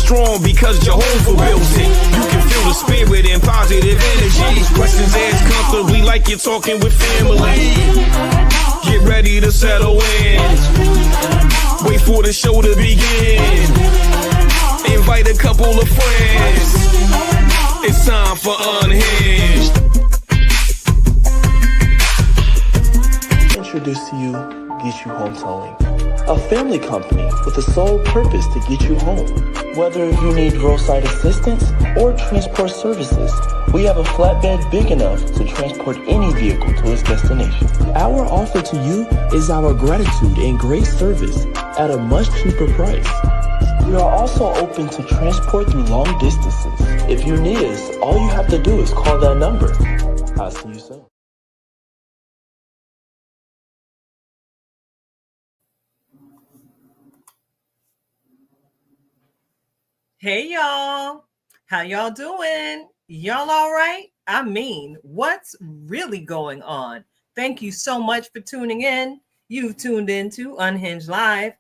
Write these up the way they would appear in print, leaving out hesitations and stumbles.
strong because Jehovah built it. You can feel the spirit and positive energy. Questions asked comfortably like you're talking with family. Get ready to settle in. Wait for the show to begin. Invite a couple of friends. It's time for Unhinged. Introduce to you Get You Home Towing, a family company with the sole purpose to get you home. Whether you need roadside assistance or transport services, we have a flatbed big enough to transport any vehicle to its destination. Our offer to you is our gratitude and great service at a much cheaper price. We are also open to transport through long distances. If you need us, all you have to do is call that number. I'll see you soon. Hey y'all, how y'all doing? Y'all all right? I mean, what's really going on? Thank you so much for tuning in. You've tuned into Unhinged Live.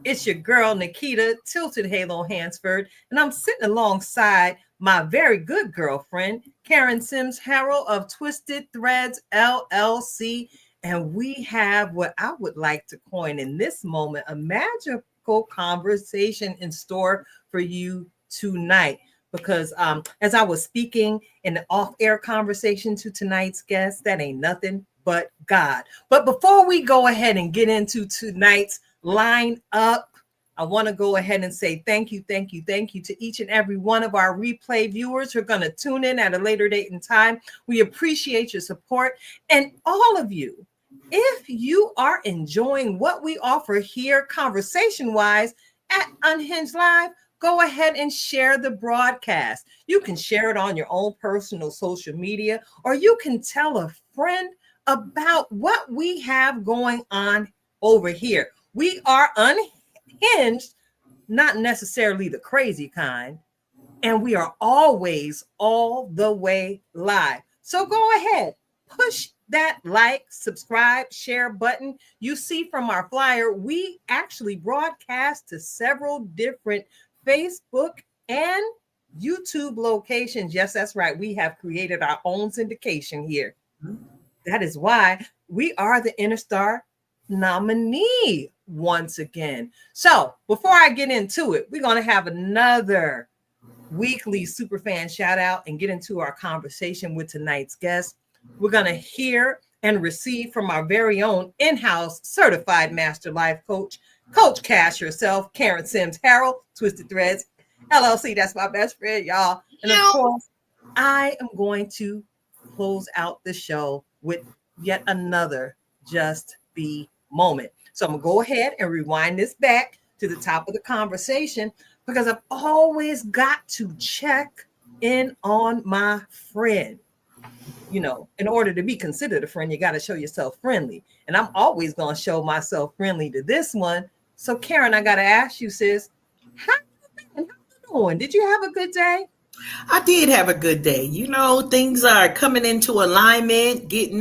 It's your girl, Nikita, Tilted Halo Hansford, and I'm sitting alongside my very good girlfriend, Karen Sims Harrell of Twisted Threads, LLC, and we have what I would like to coin in this moment, a magical conversation in store for you tonight. Because as I was speaking in the off-air conversation to tonight's guest, that ain't nothing but God. But before we go ahead and get into tonight's line up, I want to go ahead and say thank you to each and every one of our replay viewers who are going to tune in at a later date and time. We appreciate your support. And all of you, if you are enjoying what we offer here conversation-wise at Unhinged Live, go ahead and share the broadcast. You can share it on your own personal social media, or you can tell a friend about what we have going on over here. We are unhinged, not necessarily the crazy kind, and we are always all the way live. So go ahead, push that like, subscribe, share button. You see from our flyer, we actually broadcast to several different Facebook and YouTube locations. Yes, that's right. We have created our own syndication here. That is why we are the Interstar nominee once again. So before I get into it, we're going to have another weekly superfan shout out and get into our conversation with tonight's guest. We're going to hear and receive from our very own in-house certified master life coach, Coach Cash herself, Karen Sims Harrell, Twisted Threads, LLC. That's my best friend, y'all. And of course, I am going to close out the show with yet another Just Be moment. So I'm going to go ahead and rewind this back to the top of the conversation because I've always got to check in on my friend. You know, in order to be considered a friend, you got to show yourself friendly. And I'm always going to show myself friendly to this one. So, Karen, I got to ask you, sis, how you been? How you doing? Did you have a good day? I did have a good day. You know, things are coming into alignment, getting,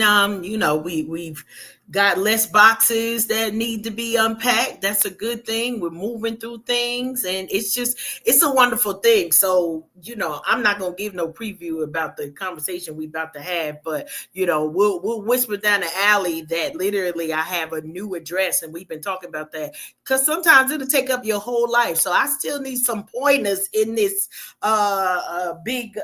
we've got less boxes that need to be unpacked. That's a good thing. We're moving through things and it's a wonderful thing. So, you know, I'm not going to give no preview about the conversation we about to have, but, you know, we'll whisper down the alley that literally I have a new address and we've been talking about that because sometimes it'll take up your whole life. So I still need some pointers in this big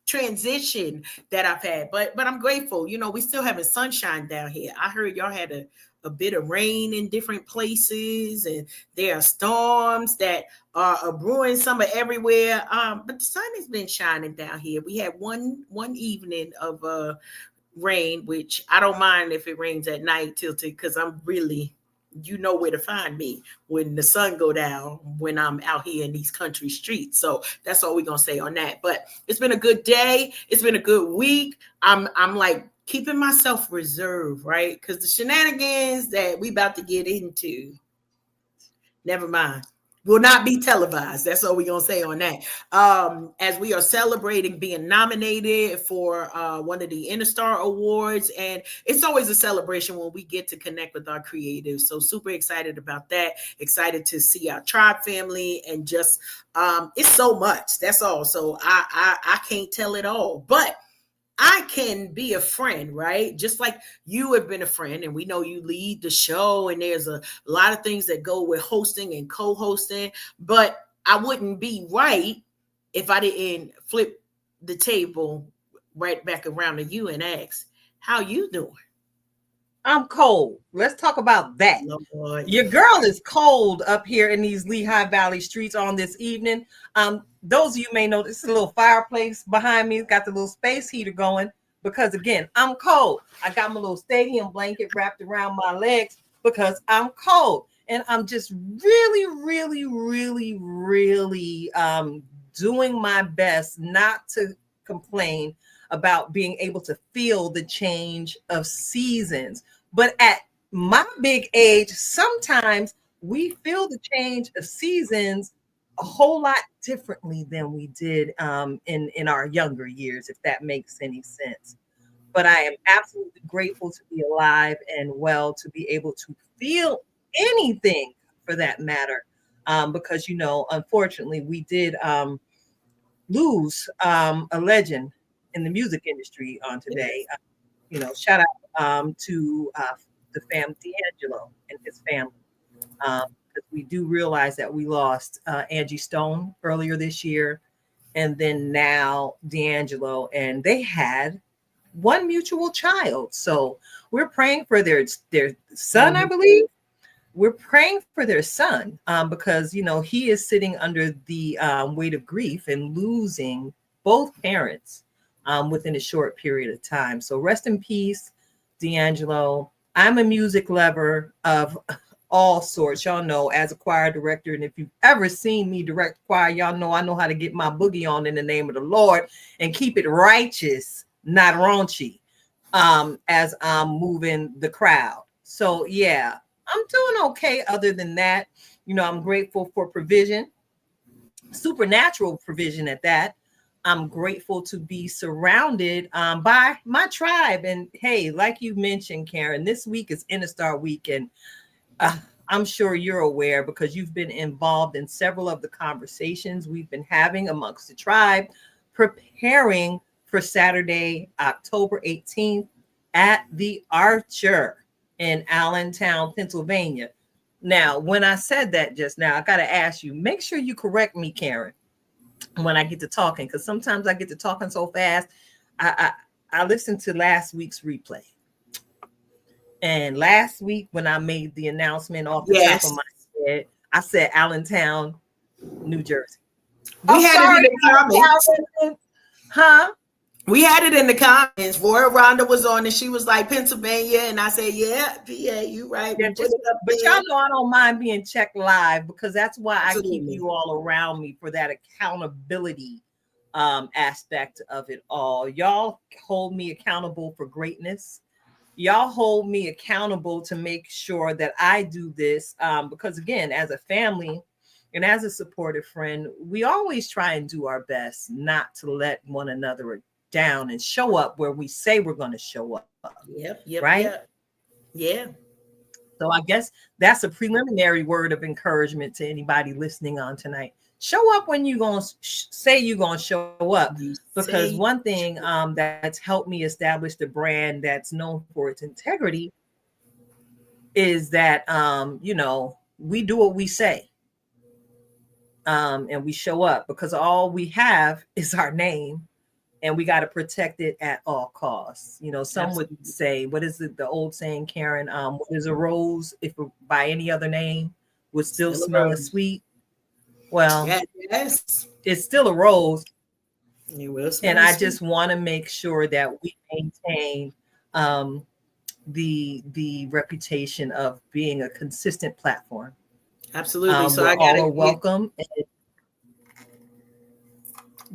transition that I've had, but I'm grateful. You know, we still having sunshine down here. I heard y'all had a bit of rain in different places, and there are storms that are brewing somewhere everywhere. But the sun has been shining down here. We had one evening of rain, which I don't mind if it rains at night, Tilted, because I'm really, you know where to find me when the sun go down, when I'm out here in these country streets. So that's all we're going to say on that. But it's been a good day. It's been a good week. I'm like keeping myself reserved, right? Because the shenanigans that we about to get into, never mind. will not be televised. That's all we're gonna say on that. As we are celebrating being nominated for one of the Interstar Awards, and it's always a celebration when we get to connect with our creatives. So super excited about that. Excited to see our tribe family, and just it's so much. That's all. So I can't tell it all, but I can be a friend, right? Just like you have been a friend, and we know you lead the show, and there's a lot of things that go with hosting and co-hosting, but I wouldn't be right if I didn't flip the table right back around to you and ask, how you doing? I'm cold. Let's talk about that. Lord. Your girl is cold up here in these Lehigh Valley streets on this evening. Those of you may know this is a little fireplace behind me. It's got the little space heater going because, again, I'm cold. I got my little stadium blanket wrapped around my legs because I'm cold. And I'm just really doing my best not to complain about being able to feel the change of seasons. But at my big age, sometimes we feel the change of seasons a whole lot differently than we did in our younger years, if that makes any sense. But I am absolutely grateful to be alive and well, to be able to feel anything for that matter. Because, you know, unfortunately, we did lose a legend in the music industry on today. You know, shout out to the fam D'Angelo and his family. Because we do realize that we lost Angie Stone earlier this year, and then now D'Angelo, and they had one mutual child. So we're praying for their son, I believe. We're praying for their son because, you know, he is sitting under the weight of grief and losing both parents within a short period of time. So rest in peace, D'Angelo. I'm a music lover of all sorts. Y'all know, as a choir director, and if you've ever seen me direct choir, y'all know I know how to get my boogie on in the name of the Lord and keep it righteous, not raunchy, as I'm moving the crowd. So yeah, I'm doing okay. Other than that, you know, I'm grateful for provision, supernatural provision at that. I'm grateful to be surrounded by my tribe. And hey, like you mentioned, Karen, this week is Interstar Week, and I'm sure you're aware because you've been involved in several of the conversations we've been having amongst the tribe, preparing for Saturday, October 18th at the Archer in Allentown, Pennsylvania. Now, when I said that just now, I got to ask you, make sure you correct me, Karen, when I get to talking, because sometimes I get to talking so fast. I listened to last week's replay. And last week, when I made the announcement off the top of my head, I said Allentown, New Jersey. We had it in the comments. Huh? We had it in the comments. Roy Rhonda was on, and she was like Pennsylvania, and I said, "Yeah, PA, you right." Yeah, but y'all know I don't mind being checked live because that's why Absolutely. I keep you all around me for that accountability aspect of it all. Y'all hold me accountable for greatness. Y'all hold me accountable to make sure that I do this because, again, as a family and as a supportive friend, we always try and do our best not to let one another down and show up where we say we're going to show up. Yep. Right? Yeah. So I guess that's a preliminary word of encouragement to anybody listening on tonight. Show up when you're going to say you're going to show up, because one thing that's helped me establish the brand that's known for its integrity is that, you know, we do what we say and we show up, because all we have is our name and we got to protect it at all costs. You know, some Absolutely. Would say, what is it, the old saying, Karen, what is a rose if by any other name would still smell as sweet? Well, yes, it's still a rose. It will smell and I sweet. just want to make sure that we maintain the reputation of being a consistent platform. Absolutely. So I all are welcome.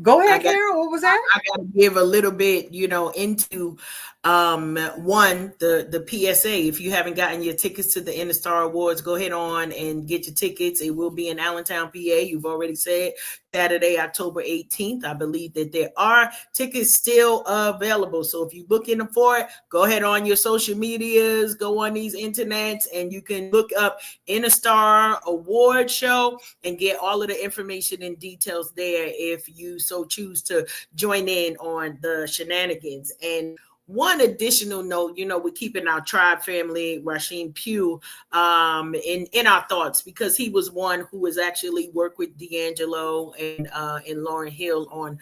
Go ahead, Carol. What was that? I got to give a little bit, you know, into One, the PSA, if you haven't gotten your tickets to the Inner Star Awards, go ahead on and get your tickets. It will be in Allentown, PA. You've already said Saturday, October 18th. I believe that there are tickets still available. So if you're looking for it, go ahead on your social medias, go on these internets, and you can look up Inner Star Award Show and get all of the information and details there if you so choose to join in on the shenanigans. And one additional note, we're keeping our tribe family, Rasheen Pugh, in our thoughts, because he was one who has actually worked with D'Angelo and Lauryn Hill on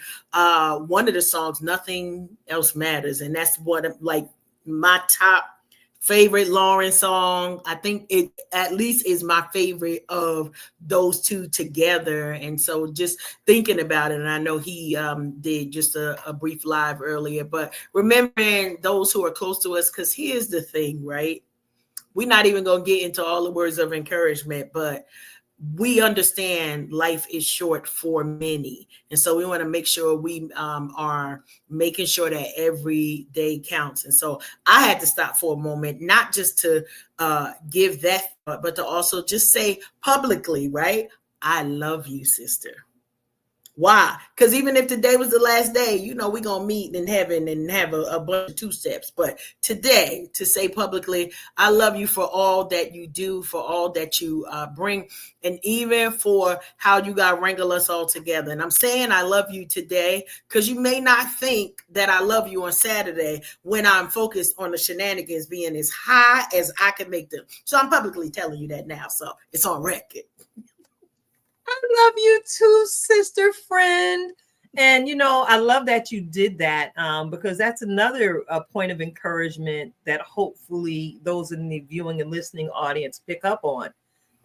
one of the songs, Nothing Else Matters. And that's what, like, my top favorite Lauryn song. I think it at least is my favorite of those two together. And so just thinking about it, and I know he did just a brief live earlier, but remembering those who are close to us, because here's the thing, right? We're not even going to get into all the words of encouragement, but we understand life is short for many. And so we want to make sure we are making sure that every day counts. And so I had to stop for a moment, not just to give that, but to also just say publicly, right? I love you, sister. Why? Because even if today was the last day, we're going to meet in heaven and have a bunch of two steps. But today, to say publicly, I love you for all that you do, for all that you bring, and even for how you got to wrangle us all together. And I'm saying I love you today because you may not think that I love you on Saturday when I'm focused on the shenanigans being as high as I can make them. So I'm publicly telling you that now. So it's on record. I love you too, sister friend. And, I love that you did that because that's another point of encouragement that hopefully those in the viewing and listening audience pick up on.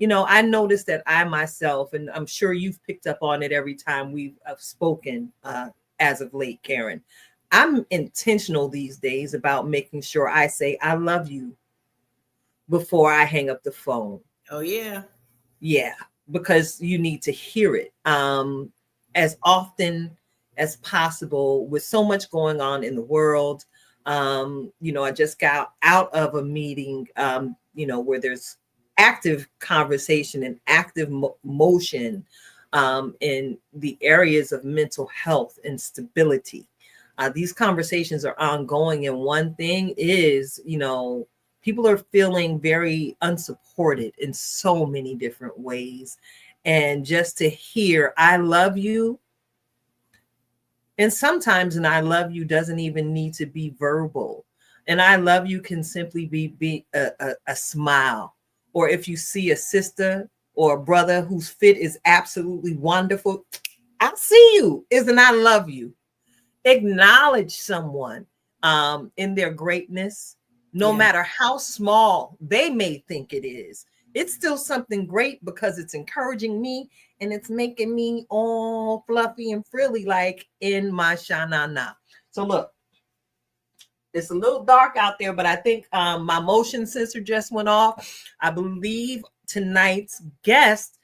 I noticed that I myself, and I'm sure you've picked up on it every time we've spoken as of late, Karen. I'm intentional these days about making sure I say, I love you before I hang up the phone. Oh, yeah. Yeah. Because you need to hear it as often as possible with so much going on in the world. I just got out of a meeting, where there's active conversation and active motion in the areas of mental health and stability. These conversations are ongoing. And one thing is, people are feeling very unsupported in so many different ways. And just to hear, I love you. And sometimes an I love you doesn't even need to be verbal. And I love you can simply be a smile. Or if you see a sister or a brother whose fit is absolutely wonderful, I see you is an I love you. Acknowledge someone in their greatness. No matter how small they may think it is, it's still something great because it's encouraging me and it's making me all fluffy and frilly like in my sha-na-na. So look, it's a little dark out there, but I think my motion sensor just went off. I believe tonight's guest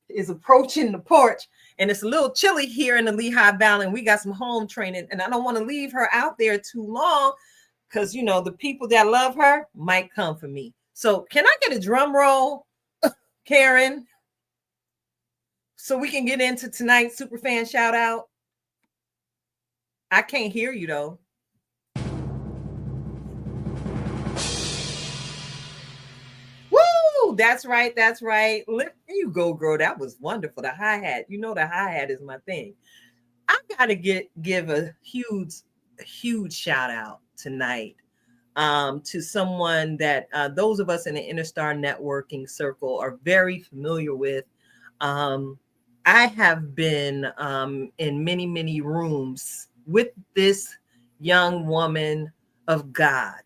is approaching the porch, and it's a little chilly here in the Lehigh Valley, and we got some home training, and I don't want to leave her out there too long because, the people that love her might come for me. So can I get a drum roll, Karen, so we can get into tonight's Superfan shout out? I can't hear you, though. Woo! That's right. That's right. There you go, girl. That was wonderful. The hi-hat. The hi-hat is my thing. I got to give a huge shout out tonight to someone that those of us in the Inner Star networking circle are very familiar with. I have been in many rooms with this young woman of God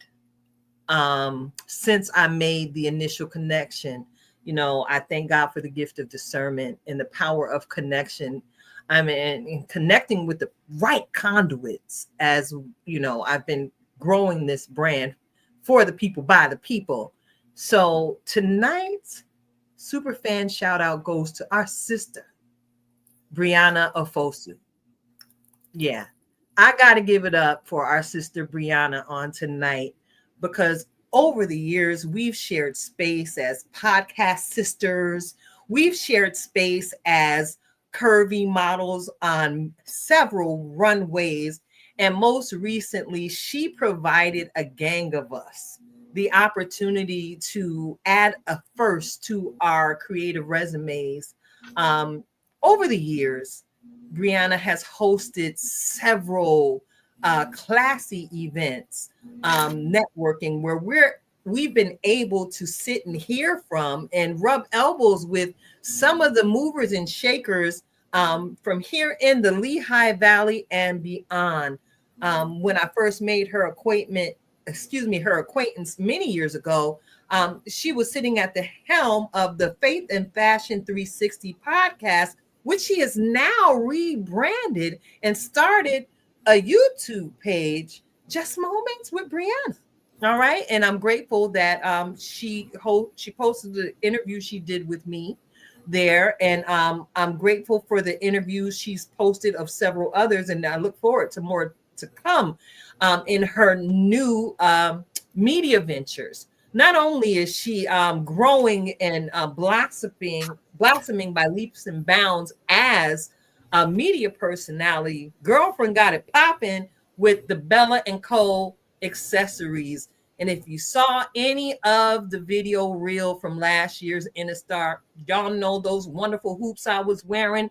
since I made the initial connection. I thank God for the gift of discernment and the power of connection. I mean, in connecting with the right conduits, as I've been growing this brand for the people, by the people. So tonight's super fan shout out goes to our sister, Brianna Ofosu. Yeah. I got to give it up for our sister Brianna on tonight, because over the years, we've shared space as podcast sisters. We've shared space as curvy models on several runways. And most recently, she provided a gang of us the opportunity to add a first to our creative resumes. Um, Over the years, Brianna has hosted several classy events, networking, where we've been able to sit and hear from and rub elbows with some of the movers and shakers from here in the Lehigh Valley and beyond. When I first made her acquaintance many years ago, she was sitting at the helm of the Faith and Fashion 360 podcast, which she has now rebranded and started a YouTube page, Just Moments with Brianna. All right. And I'm grateful that she posted the interview she did with me there. And I'm grateful for the interviews she's posted of several others. And I look forward to more to come in her new media ventures. Not only is she growing and blossoming by leaps and bounds as a media personality, girlfriend got it popping with the Bella and Co accessories. And if you saw any of the video reel from last year's Innistar, y'all know those wonderful hoops I was wearing.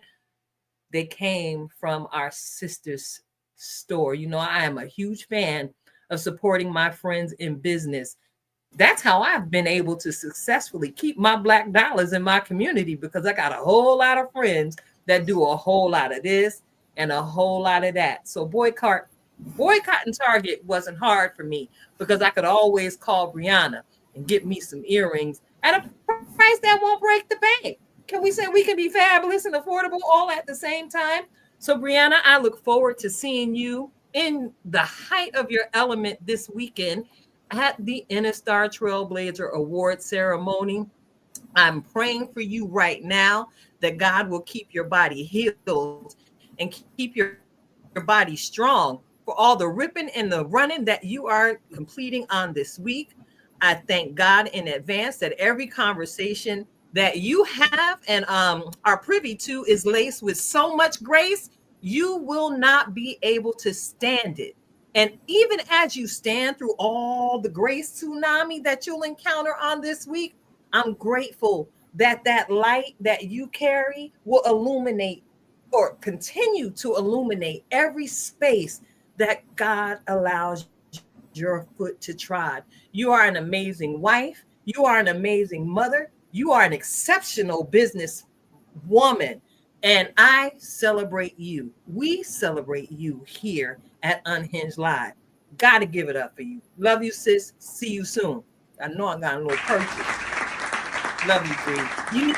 They came from our sister's store. You know, I am a huge fan of supporting my friends in business. That's how I've been able to successfully keep my Black dollars in my community, because I got a whole lot of friends that do a whole lot of this and a whole lot of that. So boycotting Target wasn't hard for me, because I could always call Brianna and get me some earrings at a price that won't break the bank. Can we say we can be fabulous and affordable all at the same time? So Brianna, I look forward to seeing you in the height of your element this weekend at the Innistar Trailblazer Award ceremony. I'm praying for you right now that God will keep your body healed and keep your body strong for all the ripping and the running that you are completing on this week. I thank God in advance that every conversation that you have and are privy to is laced with so much grace, you will not be able to stand it. And even as you stand through all the grace tsunami that you'll encounter on this week, I'm grateful that that light that you carry will illuminate or continue to illuminate every space that God allows your foot to trod. You are an amazing wife. You are an amazing mother. You are an exceptional business woman. And I celebrate you. We celebrate you here at Unhinged Live. Got to give it up for you. Love you, sis. See you soon. I know I got a little purchase. Love you, Bree. You need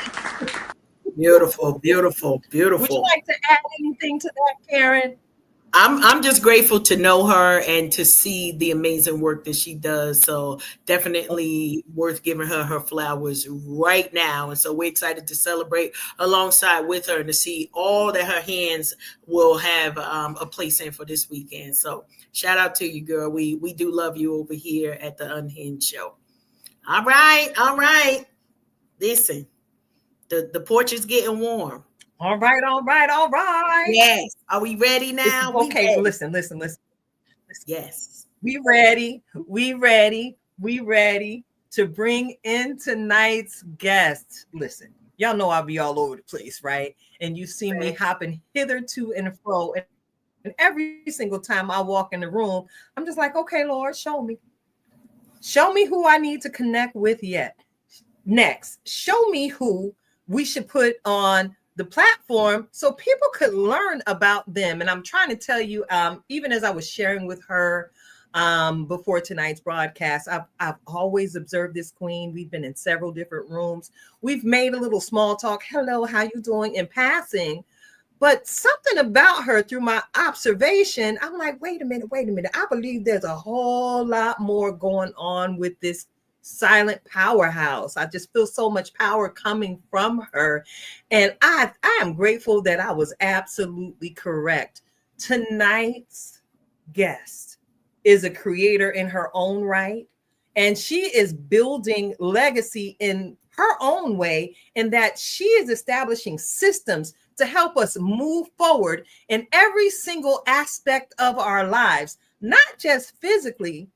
Beautiful, beautiful, beautiful. Would you like to add anything to that, Karen? I'm just grateful to know her and to see the amazing work that she does. So definitely worth giving her flowers right now. And so we're excited to celebrate alongside with her and to see all that her hands will have a place in for this weekend. So shout out to you, girl. We do love you over here at the Unhinged show. All right. Listen, the porch is getting warm. All right. Yes. Are we ready now? Okay, listen. Yes. We ready to bring in tonight's guest. Listen, y'all know I'll be all over the place, right? And you see me hopping hither to and fro. And every single time I walk in the room, I'm just like, okay, Lord, show me. Show me who I need to connect with next. Show me who we should put on the platform so people could learn about them. And I'm trying to tell you, even as I was sharing with her before tonight's broadcast, I've always observed this queen. We've been in several different rooms. We've made a little small talk. Hello, how you doing in passing? But something about her through my observation, I'm like, wait a minute. I believe there's a whole lot more going on with this silent powerhouse. I just feel so much power coming from her. And I am grateful that I was absolutely correct. Tonight's guest is a creator in her own right. And she is building legacy in her own way, in that she is establishing systems to help us move forward in every single aspect of our lives, not just physically,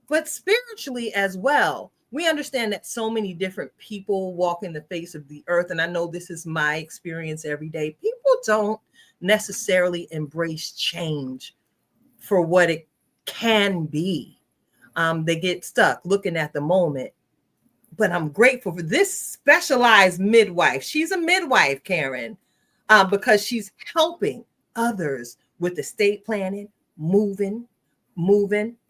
but spiritually as well. We understand that so many different people walk in the face of the earth. And I know this is my experience every day. People don't necessarily embrace change for what it can be. They get stuck looking at the moment. But I'm grateful for this specialized midwife. She's a midwife, Karen, because she's helping others with estate planning, moving.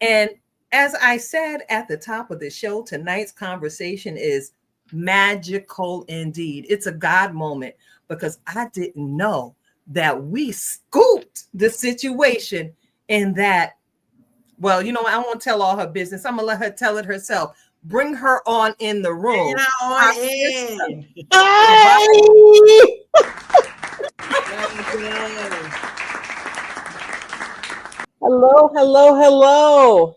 And as I said at the top of the show, tonight's conversation is magical indeed. It's a God moment, because I didn't know that we scooped the situation in that. Well, you know, I won't tell all her business. I'm going to let her tell it herself. Bring her on in the room. Hello, hello, hello.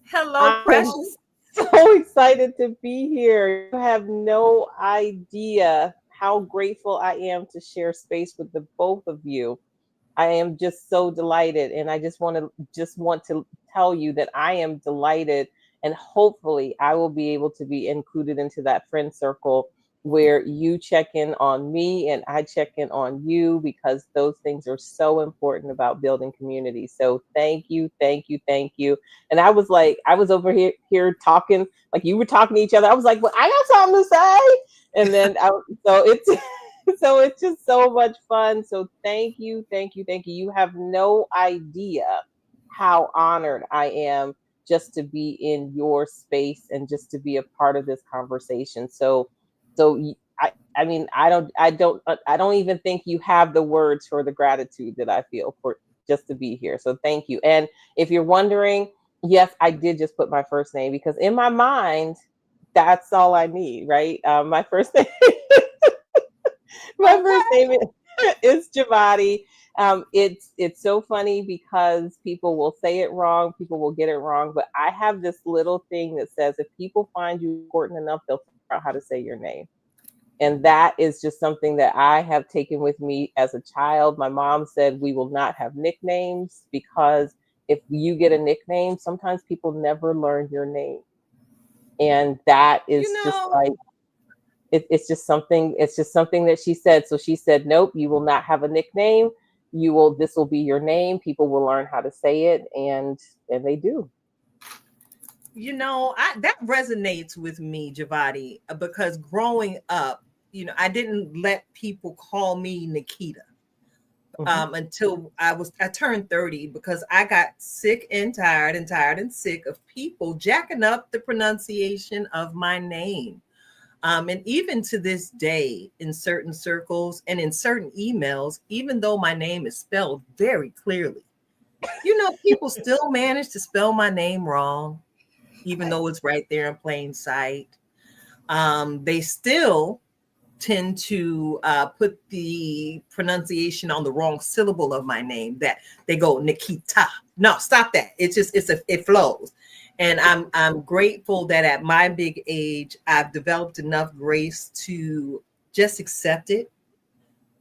Hello, precious. So excited to be here. You have no idea how grateful I am to share space with the both of you. I am just so delighted, and I just want to tell you that I am delighted, and hopefully I will be able to be included into that friend circle where you check in on me and I check in on you, because those things are so important about building community. So thank you, thank you, thank you. And I was over here talking, like you were talking to each other. I was like, well, I got something to say. And then so it's so it's just so much fun. So thank you, thank you, thank you. You have no idea how honored I am just to be in your space and just to be a part of this conversation. So I mean, I don't even think you have the words for the gratitude that I feel for just to be here. So thank you. And if you're wondering, yes, I did just put my first name, because in my mind, that's all I need, right? My first name, first name is Jevata. It's so funny because people will say it wrong, people will get it wrong, but I have this little thing that says if people find you important enough, they'll figure out how to say your name. And that is just something that I have taken with me as a child. My mom said we will not have nicknames, because if you get a nickname, sometimes people never learn your name. And that is just like, it's just something that she said. So she said, nope, you will not have a nickname. This will be your name. People will learn how to say it. And they do. You know, that resonates with me, Jevata, because growing up, you know, I didn't let people call me Nikita until I turned 30, because I got sick and tired and sick of people jacking up the pronunciation of my name. And even to this day, in certain circles and in certain emails, even though my name is spelled very clearly, you know, people still manage to spell my name wrong, even though it's right there in plain sight. They still tend to put the pronunciation on the wrong syllable of my name, that they go Nikita. No, stop that. It flows. And I'm grateful that at my big age, I've developed enough grace to just accept it.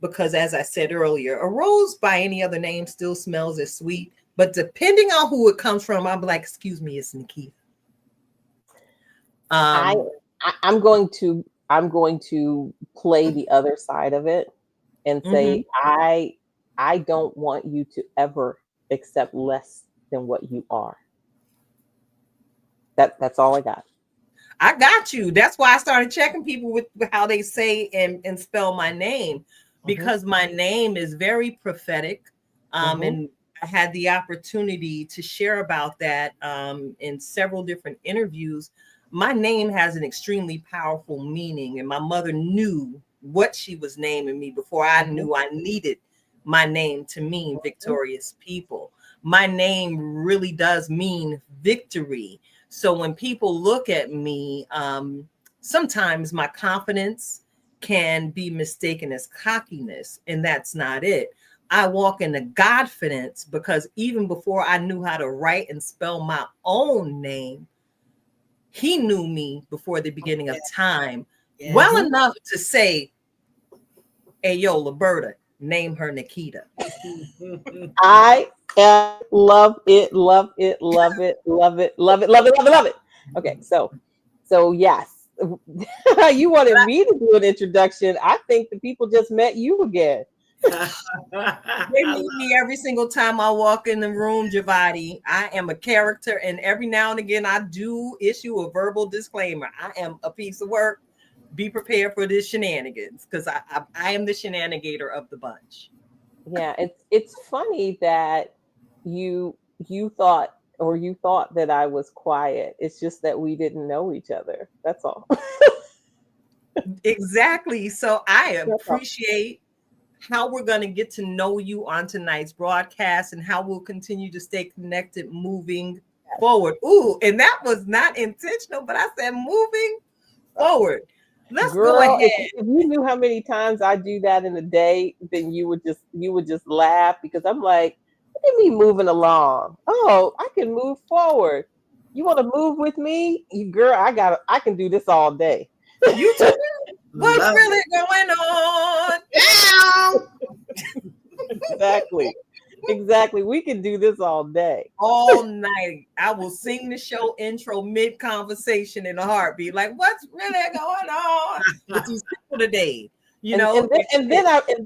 Because as I said earlier, a rose by any other name still smells as sweet. But depending on who it comes from, I'm like, excuse me, it's Nikita. I'm going to play the other side of it and say, I don't want you to ever accept less than what you are. That's all I got. I got you. That's why I started checking people with how they say and spell my name, because my name is very prophetic. And I had the opportunity to share about that in several different interviews. My name has an extremely powerful meaning, and my mother knew what she was naming me before I knew I needed my name to mean victorious people. My name really does mean victory. So when people look at me, sometimes my confidence can be mistaken as cockiness, and that's not it. I walk in the Godfidence because even before I knew how to write and spell my own name, he knew me before the beginning of time, well enough to say, hey, yo, Liberta, name her Nikita. I love it, love it, love it, love it, love it, love it, love it, love it. Okay, so yes, you wanted me to do an introduction. I think the people just met you again. They meet me every single time I walk in the room, Jevati. I am a character, and every now and again, I do issue a verbal disclaimer. I am a piece of work. Be prepared for this shenanigans, because I am the shenanigator of the bunch. Yeah, it's funny that you you thought you thought that I was quiet. It's just that we didn't know each other. That's all. Exactly. So I That's all. appreciate how we're going to get to know you on tonight's broadcast and how we'll continue to stay connected moving forward. Ooh, and that was not intentional, but I said moving forward. Let's go Girl, ahead. if you knew how many times I do that in a day, then you would just laugh because I'm like, look at me moving along. Oh, I can move forward. You want to move with me? You girl, I can do this all day. You too. What's Love really going on? it. Exactly. Exactly. We can do this all day. All night. I will sing the show intro mid conversation in a heartbeat. Like, what's really going on with these people today? You And know, and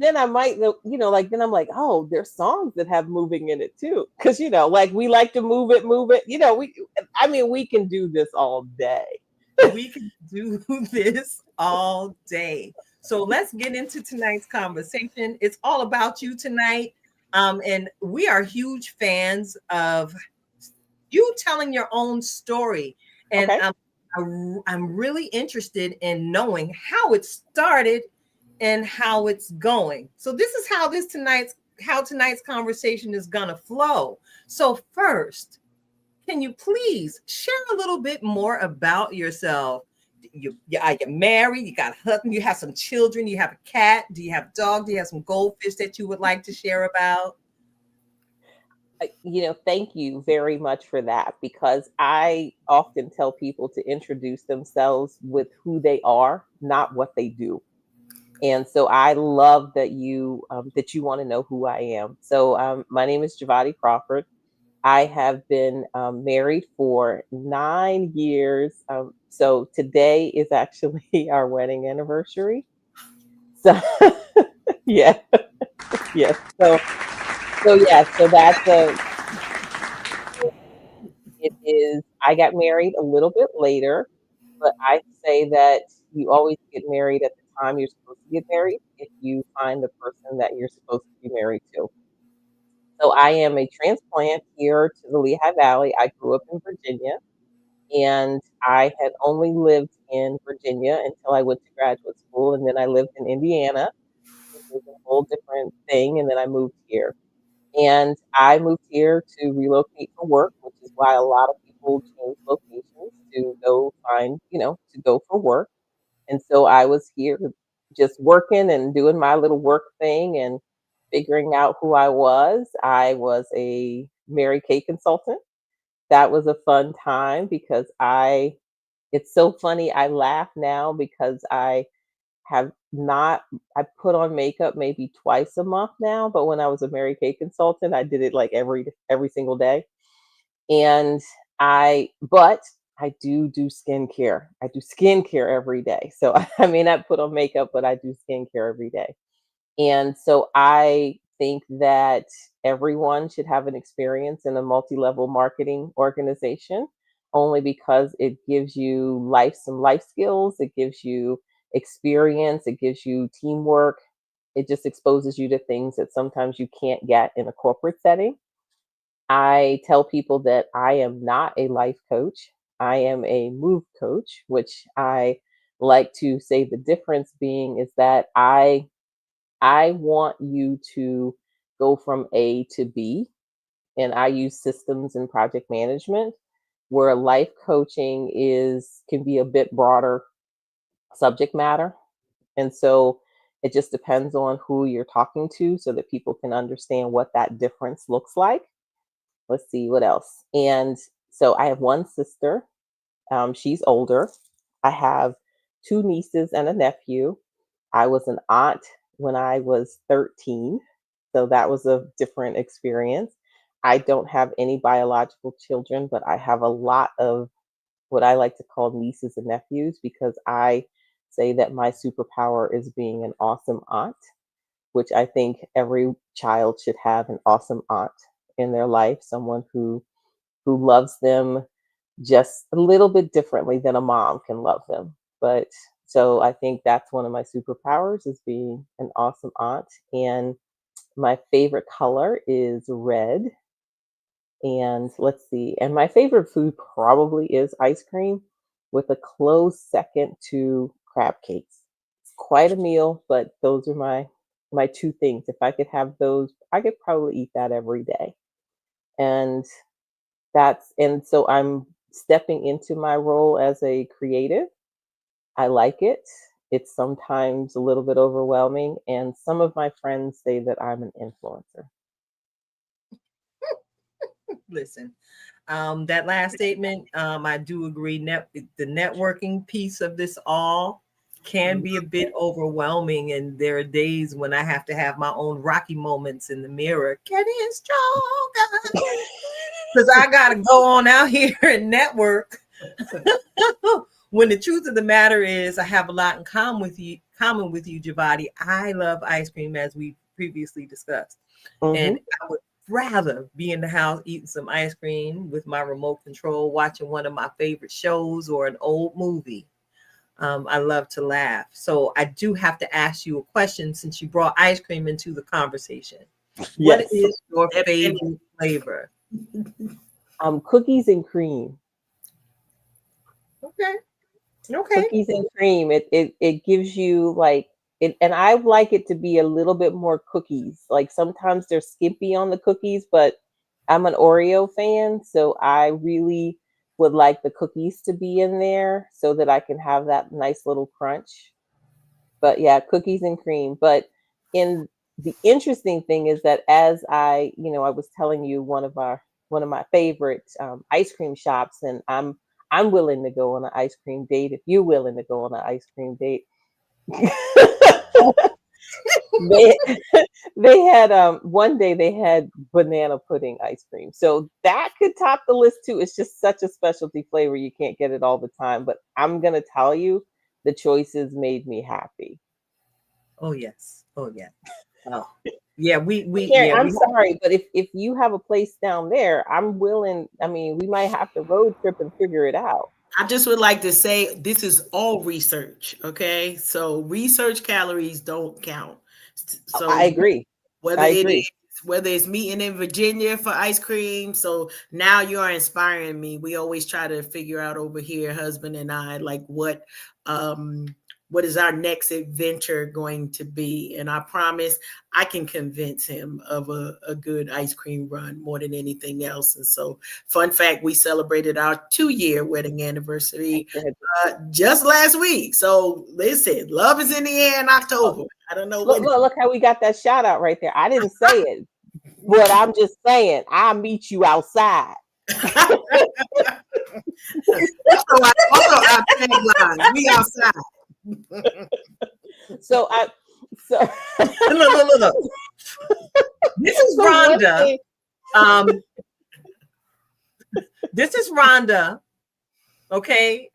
then I might like then I'm like, oh, there's songs that have moving in it too. Cause like we like to move it, move it. We can do this all day. we can do this all day. So let's get into tonight's conversation. It's all about you tonight. And we are huge fans of you telling your own story. And Okay. I'm really interested in knowing how it started and how it's going. So this is how tonight's conversation is gonna flow. So first, can you please share a little bit more about yourself? Are you married? You got a husband? You have some children? You have a cat? Do you have a dog? Do you have some goldfish that you would like to share about? Thank you very much for that because I often tell people to introduce themselves with who they are, not what they do. And so I love that you want to know who I am. So my name is Jevata Crawford. I have been married for 9 years. So today is actually our wedding anniversary. So yeah, yes. So that's it is. I got married a little bit later, but I say that you always get married at the time you're supposed to get married if you find the person that you're supposed to be married to. So I am a transplant here to the Lehigh Valley. I grew up in Virginia and I had only lived in Virginia until I went to graduate school. And then I lived in Indiana, which is a whole different thing. And then I moved here. And I moved here to relocate for work, which is why a lot of people change locations to go find, to go for work. And so I was here just working and doing my little work thing and figuring out who I was. I was a Mary Kay consultant. That was a fun time because it's so funny. I laugh now because have not, I put on makeup maybe twice a month now, but when I was a Mary Kay consultant, I did it like every single day. And but I do skincare. I do skincare every day. So I may not put on makeup, but I do skincare every day. And so I think that everyone should have an experience in a multi-level marketing organization only because it gives you some life skills, it gives you experience, it gives you teamwork. It just exposes you to things that sometimes you can't get in a corporate setting. I tell people that I am not a life coach. I am a move coach, which I like to say the difference being is that I want you to go from A to B, and I use systems and project management, where life coaching can be a bit broader subject matter. And so It just depends on who you're talking to so that people can understand what that difference looks like. Let's see what else. And so I have one sister. She's older. I have two nieces and a nephew. I was an aunt when I was 13. So that was a different experience. I don't have any biological children, but I have a lot of what I like to call nieces and nephews because I say that my superpower is being an awesome aunt, which I think every child should have an awesome aunt in their life, someone who loves them just a little bit differently than a mom can love them. But so I think that's one of my superpowers is being an awesome aunt. And my favorite color is red. And let's see. And my favorite food probably is ice cream with a close second to crab cakes. It's quite a meal, but those are my two things. If I could have those, I could probably eat that every day. And and so I'm stepping into my role as a creative. I like it. It's sometimes a little bit overwhelming, and some of my friends say that I'm an influencer. Listen, that last statement, I do agree. The networking piece of this all can be a bit overwhelming, and there are days when I have to have my own rocky moments in the mirror. Getting stronger, because I gotta go on out here and network. When the truth of the matter is, I have a lot in common with you, Jevati. I love ice cream, as we previously discussed, and Mhm. I would rather be in the house eating some ice cream with my remote control, watching one of my favorite shows or an old movie. I love to laugh. So I do have to ask you a question since you brought ice cream into the conversation. What Yes. is your Step in. favorite flavor? Cookies and cream. Okay. Okay. Cookies and cream. It gives you like it, and I like it to be a little bit more cookies. Like sometimes they're skimpy on the cookies, but I'm an Oreo fan, so I really would like the cookies to be in there so that I can have that nice little crunch. But yeah, cookies and cream. But in the interesting thing is that as I was telling you one of my favorite ice cream shops, and I'm willing to go on an ice cream date if you're willing to go on an ice cream date. they they had one day they had banana pudding ice cream, so that could top the list too. It's just such a specialty flavor, you can't get it all the time. But I'm gonna tell you, the choices made me happy. Oh yes. Oh yeah. Oh yeah. Karen, Yeah I'm we. sorry, but if you have a place down there, I'm willing. I mean, we might have to road trip and figure it out. I just would like to say this is all research, okay? So research calories don't count. I So agree. whether I it agree. is whether it's meeting in Virginia for ice cream. So now you are inspiring me. We always try to figure out over here, husband and I, like um what is our next adventure going to be? And I promise I can convince him of a good ice cream run more than anything else. And so, fun fact, we celebrated our 2-year wedding anniversary just last week. So listen, love is in the air in October. I don't know Look, when. look, look how we got that shout out right there. I didn't say it, but I'm just saying I'll meet you outside. Also our tagline, we outside. So I so Look. This is so one Rhonda. thing Um, this is Rhonda. Okay.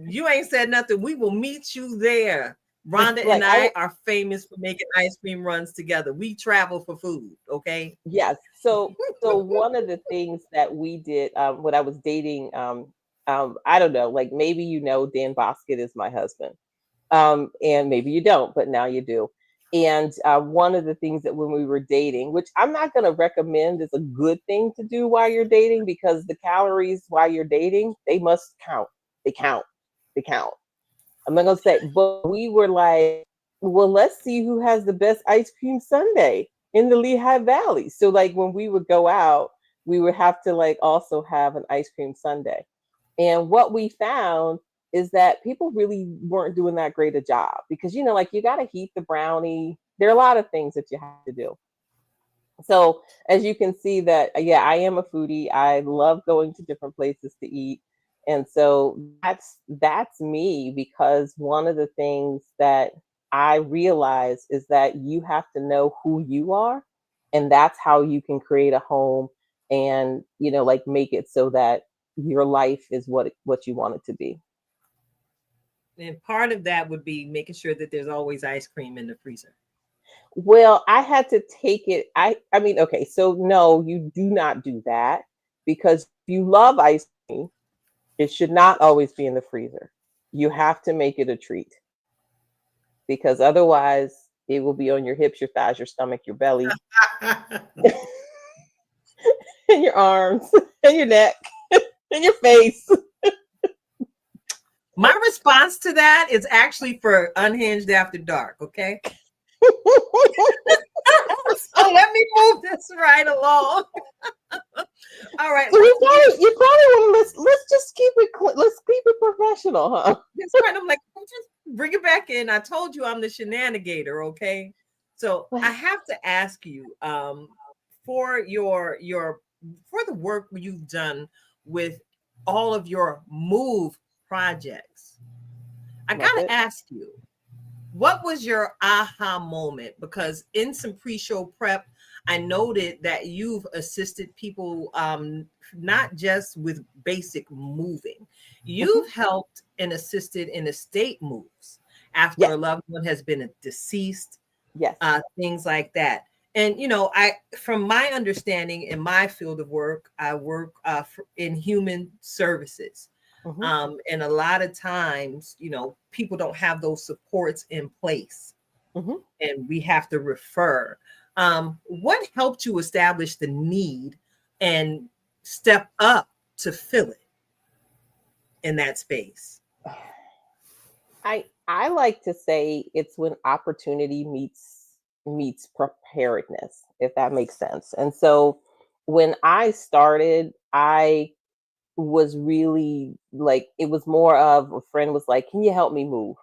You ain't said nothing. We will meet you there. Rhonda like and I are famous for making ice cream runs together. We travel for food. Okay. yes. So one of the things that we did when I was dating I don't know, like maybe Dan Bosket is my husband. And maybe you don't, but now you do. And one of the things that when we were dating, which I'm not going to recommend is a good thing to do while you're dating, because the calories while you're dating, they must count. They count. They count. I'm not going to say, but we were like, well, let's see who has the best ice cream sundae in the Lehigh Valley. So like when we would go out, we would have to like also have an ice cream sundae. And what we found is that people really weren't doing that great a job because, like you got to heat the brownie. There are a lot of things that you have to do. So as you can see that, yeah, I am a foodie. I love going to different places to eat. And so that's me, because one of the things that I realize is that you have to know who you are, and that's how you can create a home and, like make it so that your life is what you want it to be. And part of that would be making sure that there's always ice cream in the freezer. Well, I had to take it. I mean, okay, so no, you do not do that, because if you love ice cream, it should not always be in the freezer. You have to make it a treat, because otherwise it will be on your hips, your thighs, your stomach, your belly, and your arms, and your neck, and your face. My response to that is actually for Unhinged After Dark, okay? So let me move this right along. All right. So you probably want to let's just keep it let's keep it professional, huh? It's kind of like, just bring it back in. I told you I'm the shenanigator, okay? So I have to ask you, for your for the work you've done with all of your move projects, I gotta ask you, what was your aha moment? Because in some pre-show prep, I noted that you've assisted people, not just with basic moving. You've helped and assisted in estate moves after a loved one has been deceased, Yes. Things like that. And from my understanding in my field of work, I work in human services. And a lot of times, people don't have those supports in place, and we have to refer. What helped you establish the need and step up to fill it in that space? I like to say it's when opportunity meets preparedness, if that makes sense. And so when I started, I was really like, it was more of a friend was like, "Can you help me move?"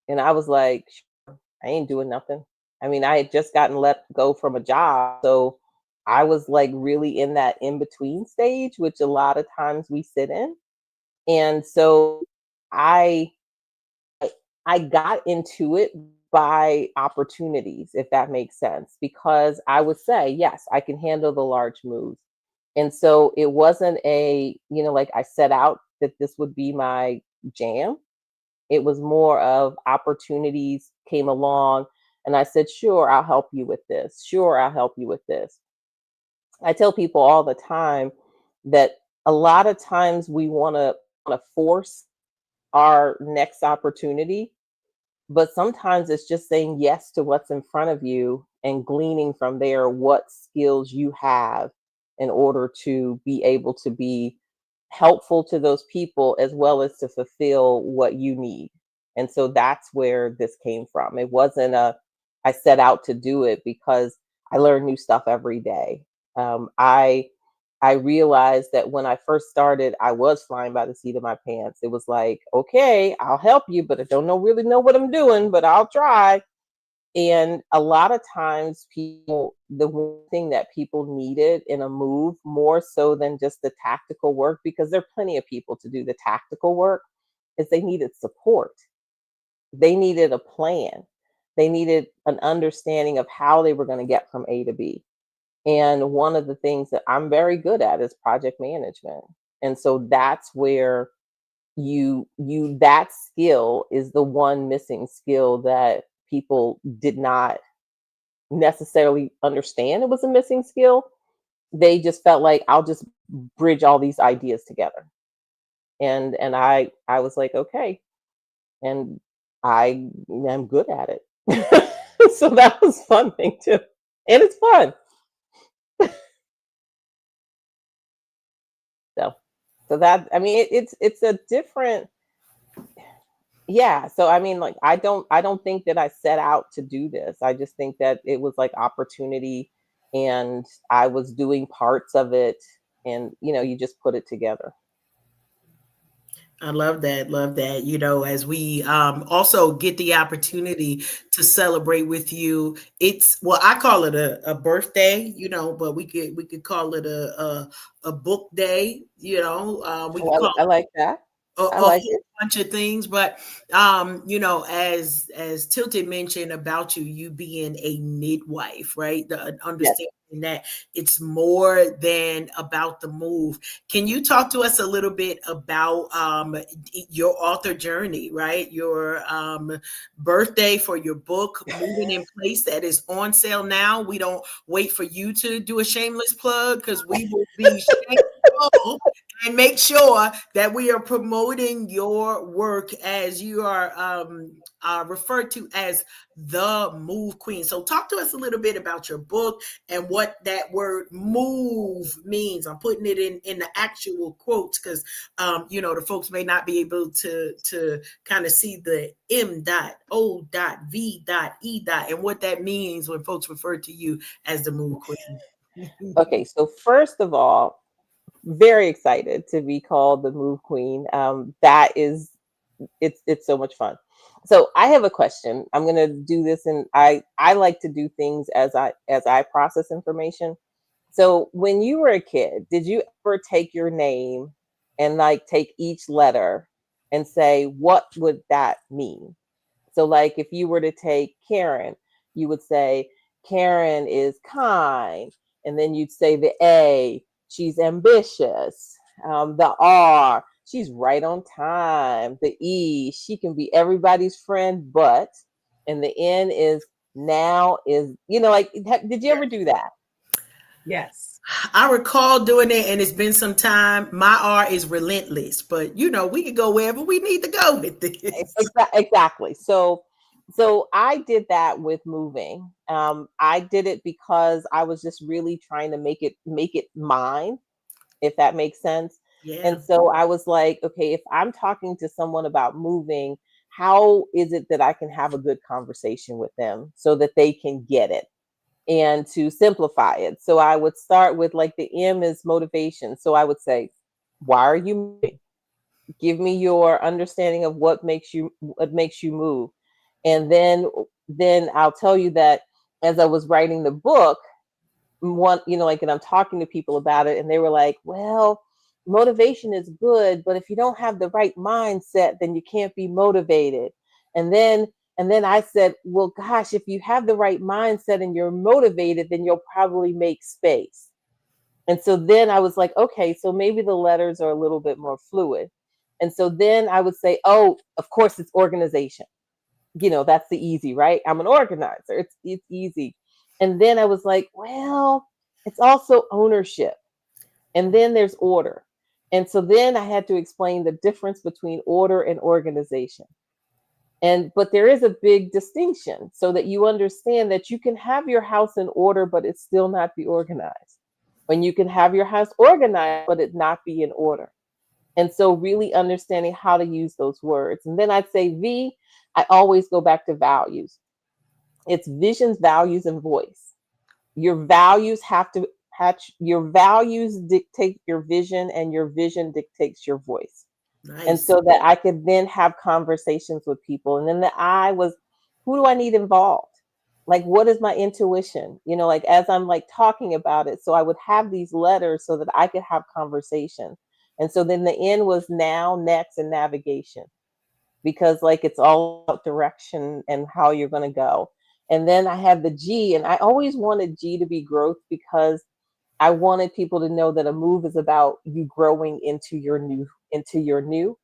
And I was like, "Sure, I ain't doing nothing." I mean, I had just gotten let go from a job. So I was like really in that in between stage, which a lot of times we sit in. And so I I got into it by opportunities, if that makes sense, because I would say, yes, I can handle the large moves. And so it wasn't like I set out that this would be my jam. It was more of opportunities came along and I said, sure, I'll help you with this. Sure, I'll help you with this. I tell people all the time that a lot of times we want to force our next opportunity, but sometimes it's just saying yes to what's in front of you and gleaning from there what skills you have in order to be able to be helpful to those people as well as to fulfill what you need. And so that's where this came from. It wasn't I set out to do it, because I learn new stuff every day. I realized that when I first started, I was flying by the seat of my pants. It was like, okay, I'll help you, but I don't really know what I'm doing, but I'll try. And a lot of times the one thing that people needed in a move, more so than just the tactical work, because there are plenty of people to do the tactical work, is they needed support. They needed a plan. They needed an understanding of how they were going to get from A to B. And one of the things that I'm very good at is project management. And so that's where that skill is the one missing skill that people did not necessarily understand it was a missing skill. They just felt like, I'll just bridge all these ideas together. And I was like, okay. And I am good at it. So that was fun thing too. And it's fun. So that, I mean, it's a different, yeah. So I mean, like, I don't think that I set out to do this. I just think that it was like opportunity, and I was doing parts of it, and you just put it together. I love that. Love that. You know, as we also get the opportunity to celebrate with you, it's well, I call it a birthday, you know, but we could call it a book day, you know. We could Oh, call I like that. I a like whole it. bunch of things, but you know, as Tilted mentioned about you being a midwife, right? The Yes. understanding that it's more than about the move. Can you talk to us a little bit about your author journey, right? Your birthday for your book, Moving in Place, that is on sale now. We don't wait for you to do a shameless plug because we will be shameful and make sure that we are promoting your work as you are referred to as the Move Queen. So, talk to us a little bit about your book and what that word "move" means. I'm putting it in the actual quotes because you know the folks may not be able to kind of see the M dot O dot V dot E dot and what that means when folks refer to you as the Move Queen. Okay, so first of all, very excited to be called the Move Queen. That is, it's so much fun. So I have a question. I'm gonna do this, and I like to do things as I process information. So when you were a kid, did you ever take your name and like take each letter and say what would that mean? So, like, if you were to take Karen, you would say Karen is kind, and then you'd say the A, she's ambitious. The R, she's right on time. The E, she can be everybody's friend, but, and the N is now is, like, did you ever do that? Yes. I recall doing it, and it's been some time. My R is relentless, but you know, we can go wherever we need to go with this. Exactly. So I did that with moving. I did it because I was just really trying to make it mine, if that makes sense. Yeah, And so I was like, okay, if I'm talking to someone about moving, how is it that I can have a good conversation with them so that they can get it? And to simplify it, so I would start with, like, the M is motivation. So I would say, why are you moving? Give me your understanding of what makes you move. And then I'll tell you that as I was writing the book, one, like, and I'm talking to people about it, and they were like, well, motivation is good, but if you don't have the right mindset, then you can't be motivated. And then I said, well, gosh, if you have the right mindset and you're motivated, then you'll probably make space. And so then I was like, okay, so maybe the letters are a little bit more fluid. And so then I would say, oh, of course, it's organization. That's the easy, right? I'm an organizer. It's easy. And then I was like, well, it's also ownership. And then there's order. And so then I had to explain the difference between order and organization. And but there is a big distinction so that you understand that you can have your house in order, but it still not be organized. When you can have your house organized, but it not be in order. And so really understanding how to use those words. And then I'd say V, I always go back to values. It's visions, values, and voice. Your values have to hatch, your values dictate your vision, and your vision dictates your voice. And nice. so that I could then have conversations with people. And then the I was, who do I need involved? Like, what is my intuition? Like, as I'm like talking about it. So I would have these letters so that I could have conversation. And so then the N was now, next, and navigation, because, like, it's all about direction and how you're going to go. And then I have the G, and I always wanted G to be growth because I wanted people to know that a move is about you growing into your new.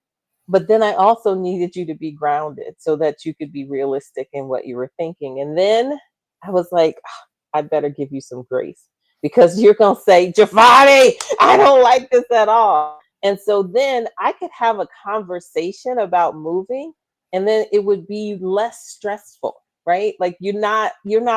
But then I also needed you to be grounded so that you could be realistic in what you were thinking. And then I was like, "Ah, I better give you some grace because you're going to say, Giovanni, I don't like this at all." And so then I could have a conversation about moving, and then it would be less stressful, right? Like, you're not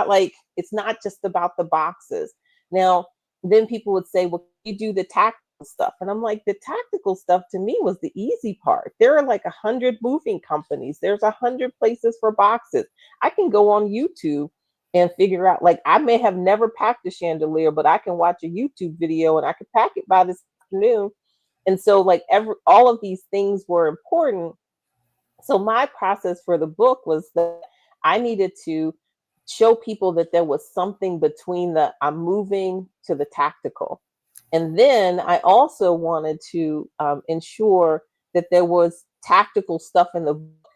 like, it's not just about the boxes. Now, then people would say, well, you do the tactical stuff. And I'm like, the tactical stuff to me was the easy part. There are like 100 moving companies. There's 100 places for boxes. I can go on YouTube and figure out, like, I may have never packed a chandelier, but I can watch a YouTube video and I could pack it by this afternoon. And so like all of these things were important. So my process for the book was that I needed to show people that there was something between the I'm moving to the tactical. And then I also wanted to ensure that there was tactical stuff in the book,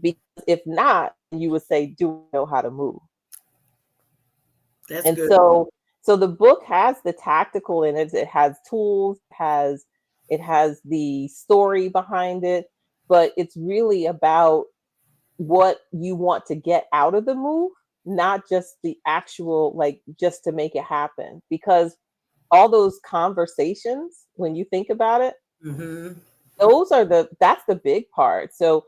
because if not, you would say, do I know how to move? That's And good. so the book has the tactical in it. It has tools, it has the story behind it, but it's really about what you want to get out of the move, not just the actual, like, just to make it happen. Because all those conversations, when you think about it, Mm-hmm. that's the big part. So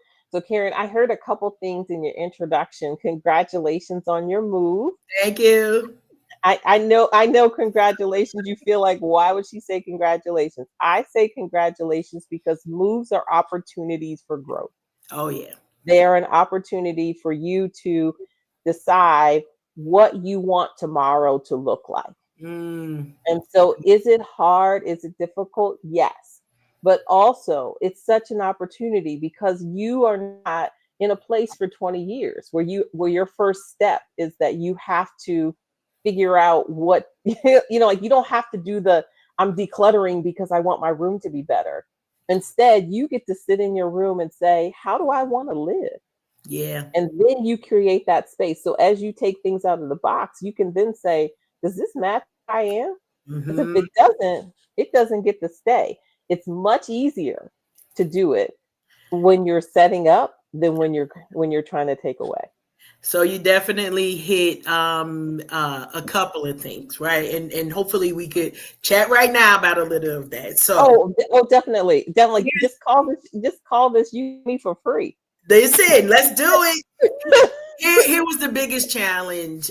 Karen, I heard a couple things in your introduction. Congratulations on your move. Thank you. I know congratulations. You feel like, why would she say congratulations? I say congratulations because moves are opportunities for growth. Oh yeah. They are an opportunity for you to decide what you want tomorrow to look like. Mm. And so, is it hard? Is it difficult? Yes. But also, it's such an opportunity because you are not in a place for 20 years where your first step is that you have to figure out what like you don't have to do the I'm decluttering because I want my room to be better. Instead, you get to sit in your room and say, how do I want to live? Yeah. And then you create that space. So as you take things out of the box, you can then say, does this match who I am? Because if Mm-hmm. it doesn't get to stay. It's much easier to do it when you're setting up than when you're trying to take away. So you definitely hit a couple of things, right? And hopefully we could chat right now about a little of that. So Oh, definitely, definitely. Just call this you me for free. they said, let's do it. Here was the biggest challenge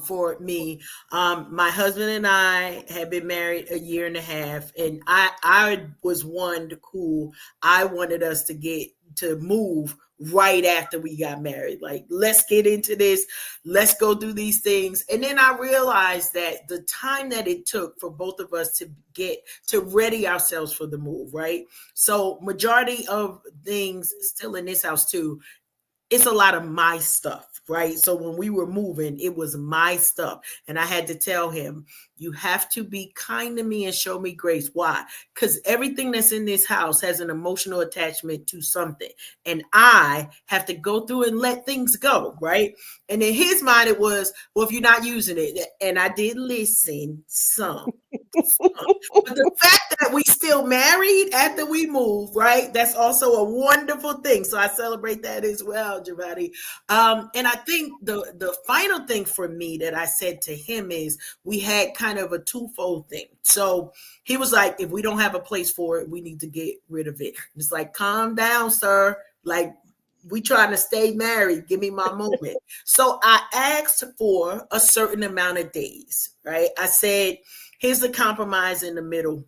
for me. My husband and I had been married a year and a half, and I was one who I wanted us to move right after we got married. Like, let's get into this, let's go do these things. And then I realized that the time that it took for both of us to get to ready ourselves for the move, right? So majority of things still in this house too, it's a lot of my stuff, right? So when we were moving, it was my stuff. And I had to tell him, you have to be kind to me and show me grace. Why? Because everything that's in this house has an emotional attachment to something. And I have to go through and let things go, right? And in his mind, it was, well, if you're not using it, and I did listen some. But the fact that we still married after we moved, right? That's also a wonderful thing. So I celebrate that as well, Jevata. And I think the final thing for me that I said to him is we had kind of a twofold thing. So he was like, if we don't have a place for it, we need to get rid of it. It's like, calm down, sir. Like, we trying to stay married. Give me my moment. So I asked for a certain amount of days, right? I said, here's the compromise in the middle.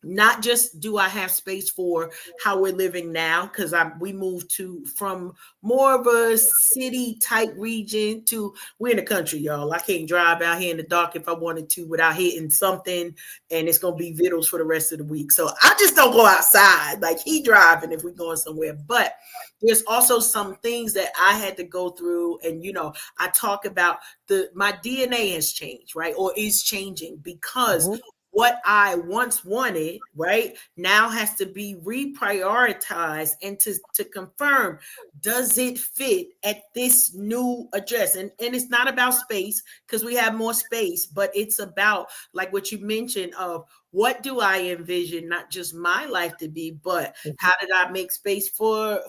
Not just do I have space for how we're living now, because we moved from more of a city type region to we're in the country, y'all. I can't drive out here in the dark if I wanted to without hitting something, and it's gonna be vittles for the rest of the week. So I just don't go outside. Like, he driving if we're going somewhere. But there's also some things that I had to go through, and I talk about my DNA has changed, right? Or is changing because Mhm. what I once wanted, right, now has to be reprioritized and to confirm, does it fit at this new address? And it's not about space because we have more space, but it's about, like what you mentioned, of what do I envision, not just my life to be, but how did I make space for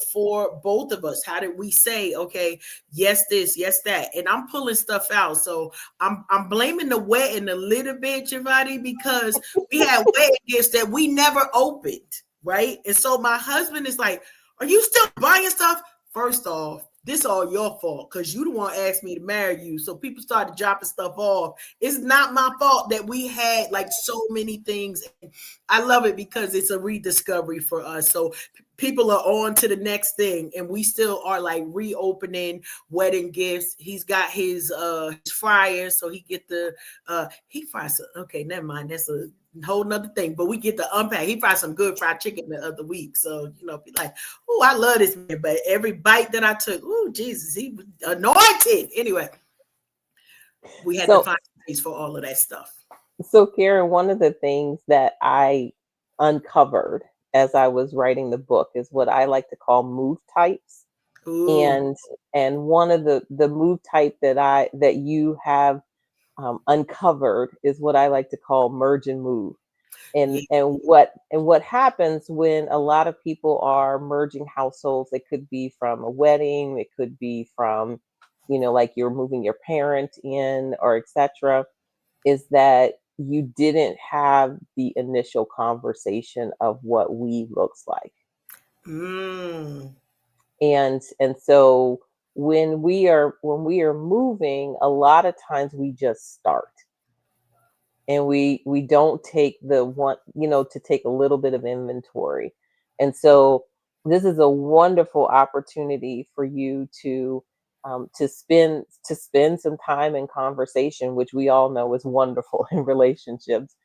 both of us? How did we say, okay, yes, this, yes, that? And I'm pulling stuff out. So I'm blaming the wedding a little bit, Jevata, because we had wedding gifts that we never opened, right? And so my husband is like, are you still buying stuff? First off, this all your fault because you the one asked me to marry you. So people started dropping stuff off. It's not my fault that we had like so many things. I love it because it's a rediscovery for us. So people are on to the next thing, and we still are like reopening wedding gifts. He's got his fryers, so he get the he fries. Okay, never mind. That's a whole nother thing. But we get the unpack. He fried some good fried chicken the other week, so be like, oh, I love this man. But every bite that I took, oh Jesus, he was anointed. Anyway, we had to find space for all of that stuff. So, Karen, one of the things that I uncovered as I was writing the book is what I like to call move types. Ooh. And one of the move type that you have uncovered is what I like to call merge and move. And what happens when a lot of people are merging households? It could be from a wedding, it could be from, like you're moving your parent in or etc. Is that you didn't have the initial conversation of what we looks like. And so when we are moving, a lot of times we just start, and we don't take the one, to take a little bit of inventory. And so this is a wonderful opportunity for you to spend some time in conversation, which we all know is wonderful in relationships,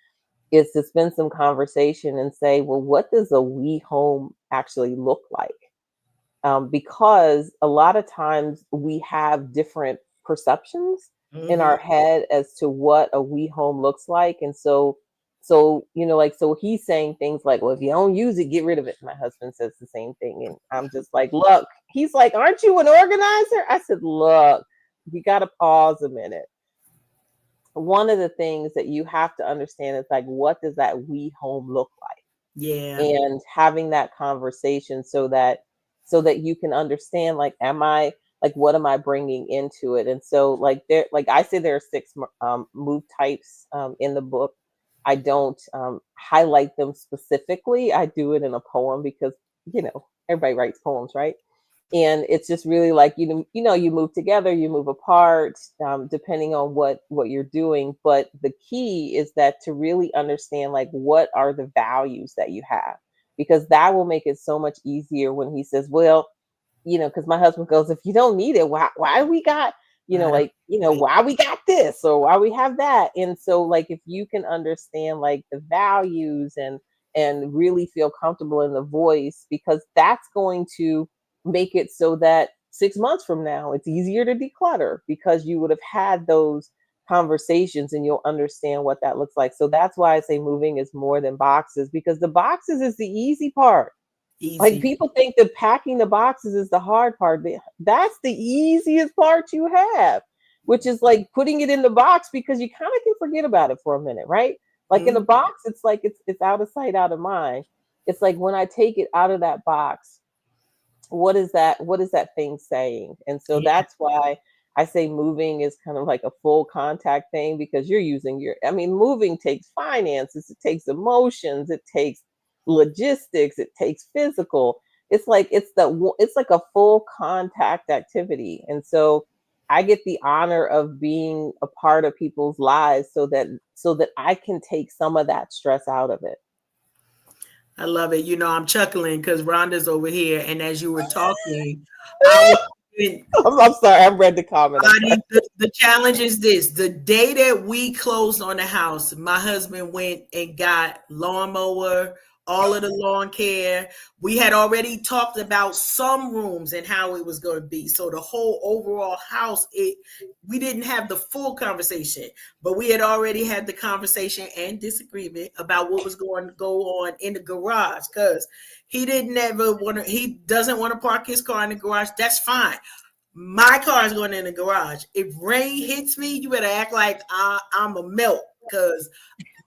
is to spend some conversation and say, well, what does a we home actually look like? Because a lot of times we have different perceptions in our head as to what a we home looks like. And so he's saying things like, well, if you don't use it, get rid of it. My husband says the same thing. And I'm just like, look, he's like, aren't you an organizer? I said, look, you got to pause a minute. One of the things that you have to understand is like, what does that we home look like? Yeah. And having that conversation so that you can understand, like, what am I bringing into it? And so like I say, there are 6 move types in the book. I don't highlight them specifically. I do it in a poem because, everybody writes poems, right? And it's just really like, you move together, you move apart, depending on what you're doing. But the key is that to really understand, like, what are the values that you have, because that will make it so much easier when he says, well, because my husband goes, if you don't need it, why we got, why we got this or why we have that. And so, like, if you can understand, like, the values and really feel comfortable in the voice, because that's going to make it so that 6 months from now, it's easier to declutter because you would have had those conversations and you'll understand what that looks like. So that's why I say moving is more than boxes, because the boxes is the easy part. Easy. Like, people think that packing the boxes is the hard part. That's the easiest part you have, which is like putting it in the box, because you kind of can forget about it for a minute, right? Like in a box, it's like it's out of sight, out of mind. It's like when I take it out of that box, what is that thing saying? And so that's why I say moving is kind of like a full contact thing, because you're using moving takes finances, it takes emotions, it takes logistics, it takes physical. It's like a full contact activity. And so I get the honor of being a part of people's lives so that I can take some of that stress out of it. I love it. I'm chuckling because Rhonda's over here, and as you were talking, I'm sorry, I read the comment. The challenge is this: the day that we closed on the house, my husband went and got lawnmower, all of the lawn care. We had already talked about some rooms and how it was going to be. So the whole overall house, we didn't have the full conversation, but we had already had the conversation and disagreement about what was going to go on in the garage, because he doesn't want to park his car in the garage. That's fine. My car is going in the garage. If rain hits me, you better act like I'm a melt, because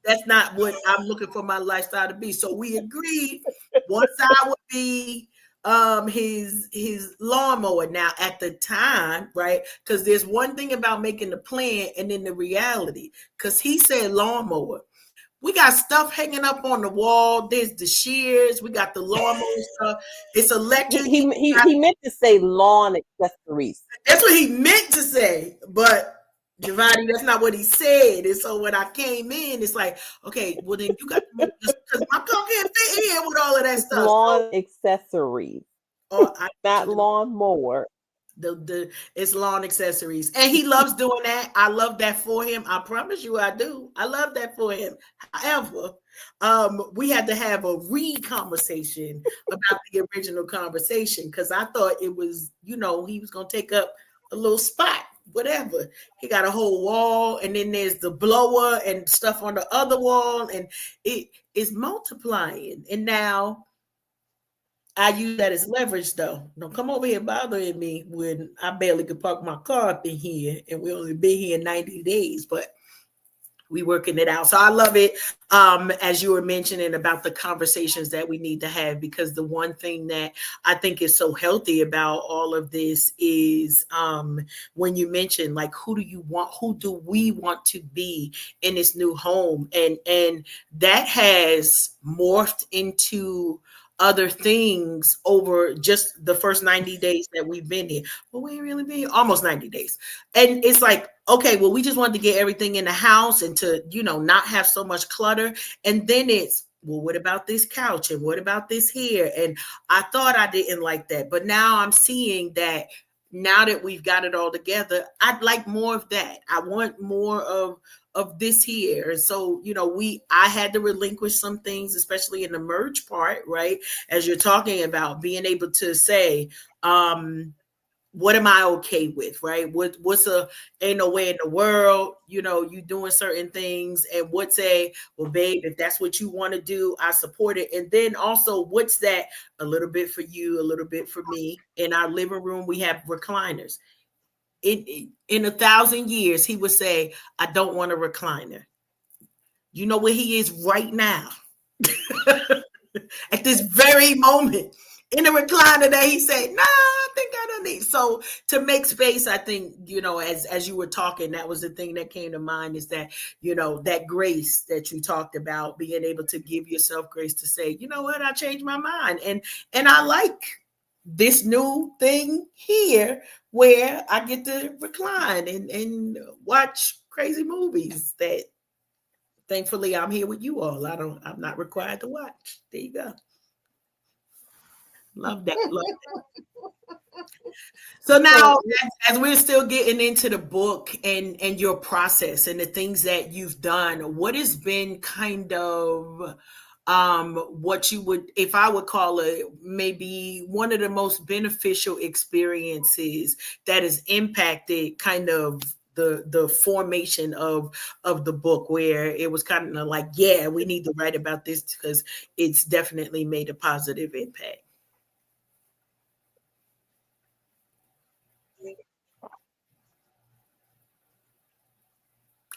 that's not what I'm looking for my lifestyle to be. So we agreed one side would be his lawnmower. Now at the time, right? Because there's one thing about making the plan and then the reality. Because he said lawnmower. We got stuff hanging up on the wall. There's the shears. We got the lawnmower stuff. It's electric. He meant to say lawn accessories. That's what he meant to say, but Giovanni, that's not what he said. And so when I came in, it's like, okay, well then you got to move this because my car can't fit in with all of that It's stuff. lawn accessories, I not lawn mower. the it's lawn accessories, and he loves doing that. I love that for him. I promise you, I do. I love that for him. However, we had to have a re-conversation about the original conversation because I thought it was, he was gonna take up a little spot, whatever. He got a whole wall, and then there's the blower and stuff on the other wall, and it is multiplying. And now I use that as leverage, though. Don't come over here bothering me when I barely could park my car up in here, and we only been here 90 days, but we working it out. So I love it. As you were mentioning about the conversations that we need to have, because the one thing that I think is so healthy about all of this is when you mention like who do we want to be in this new home, and that has morphed into other things over just the first 90 days that we've been here. But we ain't really been here almost 90 days. And it's like, okay, well, we just wanted to get everything in the house and to, not have so much clutter. And then it's, well, what about this couch? And what about this here? And I thought I didn't like that. But now I'm seeing that now that we've got it all together, I'd like more of that. I want more of this here. And so, I had to relinquish some things, especially in the merge part, right? As you're talking about being able to say, what am I okay with, right? What's ain't no way in the world, you doing certain things, and what's well, babe, if that's what you want to do, I support it. And then also, what's that a little bit for you, a little bit for me. In our living room, we have recliners. In 1,000 years, he would say, I don't want a recliner. You know where he is right now? At this very moment, in a recliner that he said, nah, I think I don't need. So to make space, I think, as you were talking, that was the thing that came to mind, is that, that grace that you talked about, being able to give yourself grace to say, you know what, I changed my mind. And I like this new thing here where I get to recline and watch crazy movies that thankfully I'm here with you all. I'm not required to watch. There you go. Love that. Love that. So now, as we're still getting into the book and your process and the things that you've done, what has been kind of what you would, if I would call it, maybe one of the most beneficial experiences that has impacted kind of the formation of the book, where it was kind of like, yeah, we need to write about this because it's definitely made a positive impact.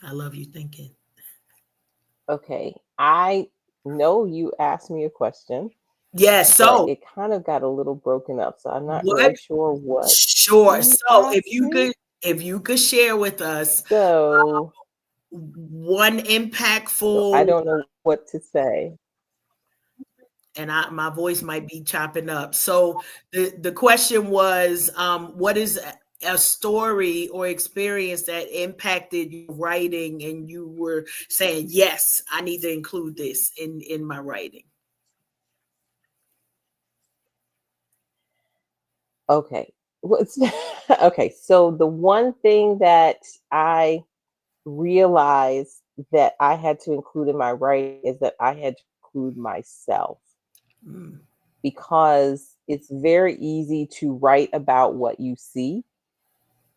I love you thinking. Okay, I know you asked me a question, Yes. but So it kind of got a little broken up, so I'm not what? really sure what Sure. you So asked me. if you could share with us So, one so I impactful, don't know what to say. and my voice might be chopping up. So the question was, what is a story or experience that impacted your writing, and you were saying, yes, I need to include this in my writing. Okay. What's okay, so the one thing that I realized that I had to include in my writing is that I had to include myself, Mm, because it's very easy to write about what you see.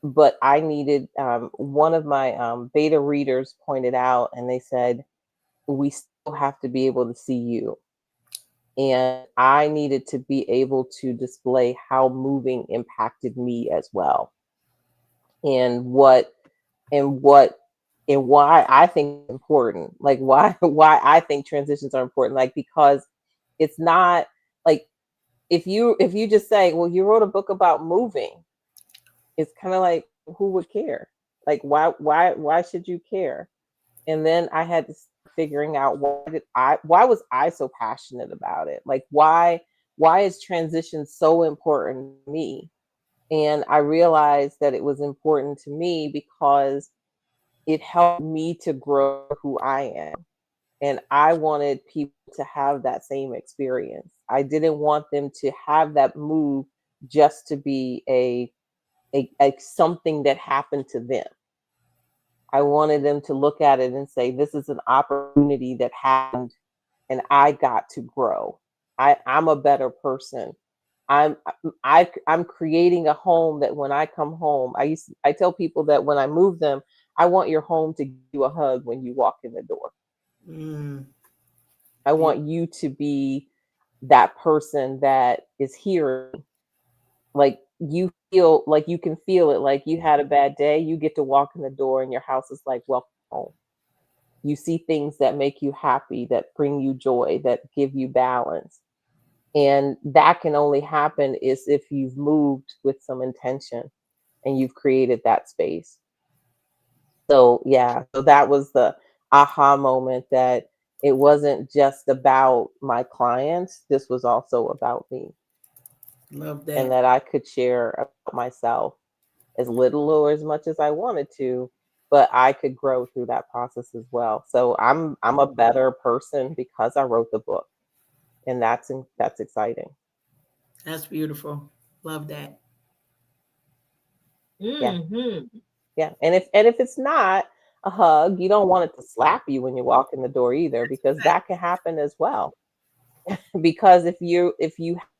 But I needed, one of my beta readers pointed out, and they said, we still have to be able to see you. And I needed to be able to display how moving impacted me as well, and and what and why I think it's important. Like why I think transitions are important. Like, because it's not like, if you just say, well, you wrote a book about moving, it's kind of like, who would care? Like, why should you care? And then I had to start figuring out, why was I so passionate about it? Like, why is transition so important to me? And I realized that it was important to me because it helped me to grow who I am. And I wanted people to have that same experience. I didn't want them to have that move just to be a something that happened to them. I wanted them to look at it and say, this is an opportunity that happened and I got to grow. I'm a better person. I'm I'm creating a home that when I come home, I tell people that when I move them, I want your home to give you a hug when you walk in the door. Mm. I want you to be that person that is hearing, like you feel like you can feel it, like you had a bad day, you get to walk in the door and your house is like, welcome home. You see things that make you happy, that bring you joy, that give you balance. And that can only happen is if you've moved with some intention and you've created that space. So yeah, so that was the aha moment, that it wasn't just about my clients, this was also about me, Love and that. that I could share about myself as little or as much as I wanted to, but I could grow through that process as well. So I'm a better person because I wrote the book, and that's exciting. That's beautiful. Love that. Yeah. Hmm. Yeah. And if it's not a hug, you don't want it to slap you when you walk in the door either, because that can happen as well. Because if you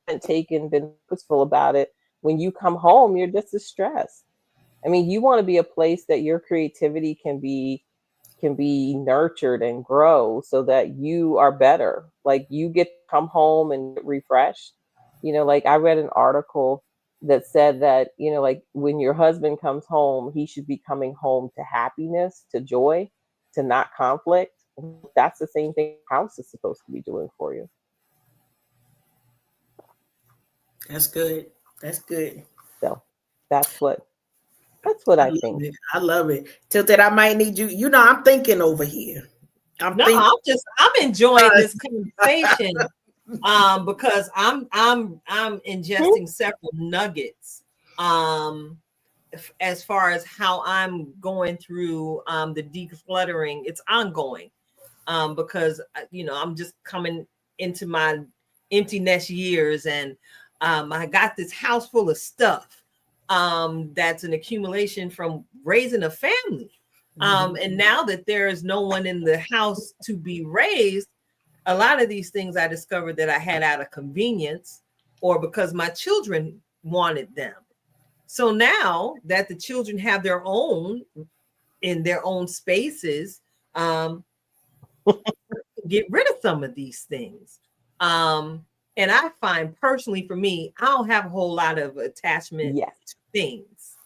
haven't been purposeful about it, when you come home, you're just as stressed. I mean, you want to be a place that your creativity can be nurtured and grow so that you are better. Like you get to come home and get refreshed. Like I read an article that said that, like when your husband comes home, he should be coming home to happiness, to joy, to not conflict. That's the same thing the house is supposed to be doing for you. That's good. That's good. So that's what I I love think. it. I love it. Tilted, I might need you. I'm thinking over here. I'm No, thinking. I'm enjoying this conversation because I'm Hmm? ingesting several nuggets as far as how I'm going through the decluttering. It's ongoing because I'm just coming into my empty nest years, and I got this house full of stuff that's an accumulation from raising a family. And now that there is no one in the house to be raised, a lot of these things I discovered that I had out of convenience or because my children wanted them. So now that the children have their own in their own spaces, um, get rid of some of these things. And I find personally for me, I don't have a whole lot of attachment Yes. to things.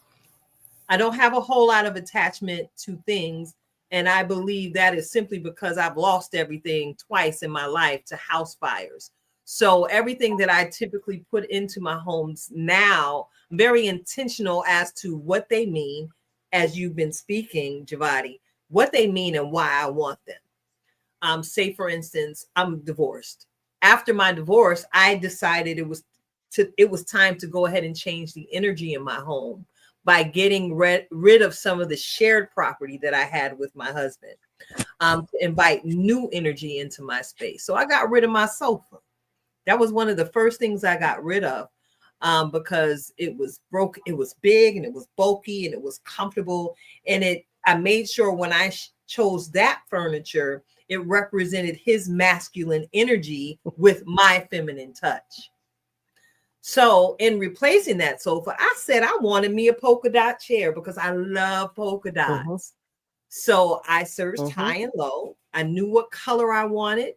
I don't have a whole lot of attachment to things. And I believe that is simply because I've lost everything twice in my life to house fires. So everything that I typically put into my homes now, I'm very intentional as to what they mean, as you've been speaking, Jevati, what they mean and why I want them. Say for instance, I'm divorced. After my divorce, I decided it was time to go ahead and change the energy in my home by getting rid of some of the shared property that I had with my husband, to invite new energy into my space. So I got rid of my sofa. That was one of the first things I got rid of, because it was broke, it was big and it was bulky and it was comfortable. And I made sure when I chose that furniture, it represented his masculine energy with my feminine touch. So in replacing that sofa, I said I wanted me a polka dot chair because I love polka Hmm. dots. So I searched Hmm. high and low. I knew what color I wanted,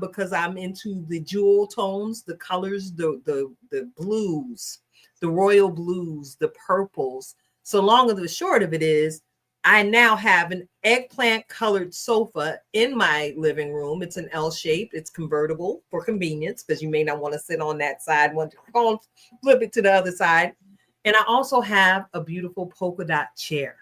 because I'm into the jewel tones, the colors, the blues, the royal blues, the purples. So long and the short of it is, I now have an eggplant colored sofa in my living room. It's an L shape. It's convertible for convenience because you may not want to sit on that side. Want to flip it to the other side. And I also have a beautiful polka dot chair,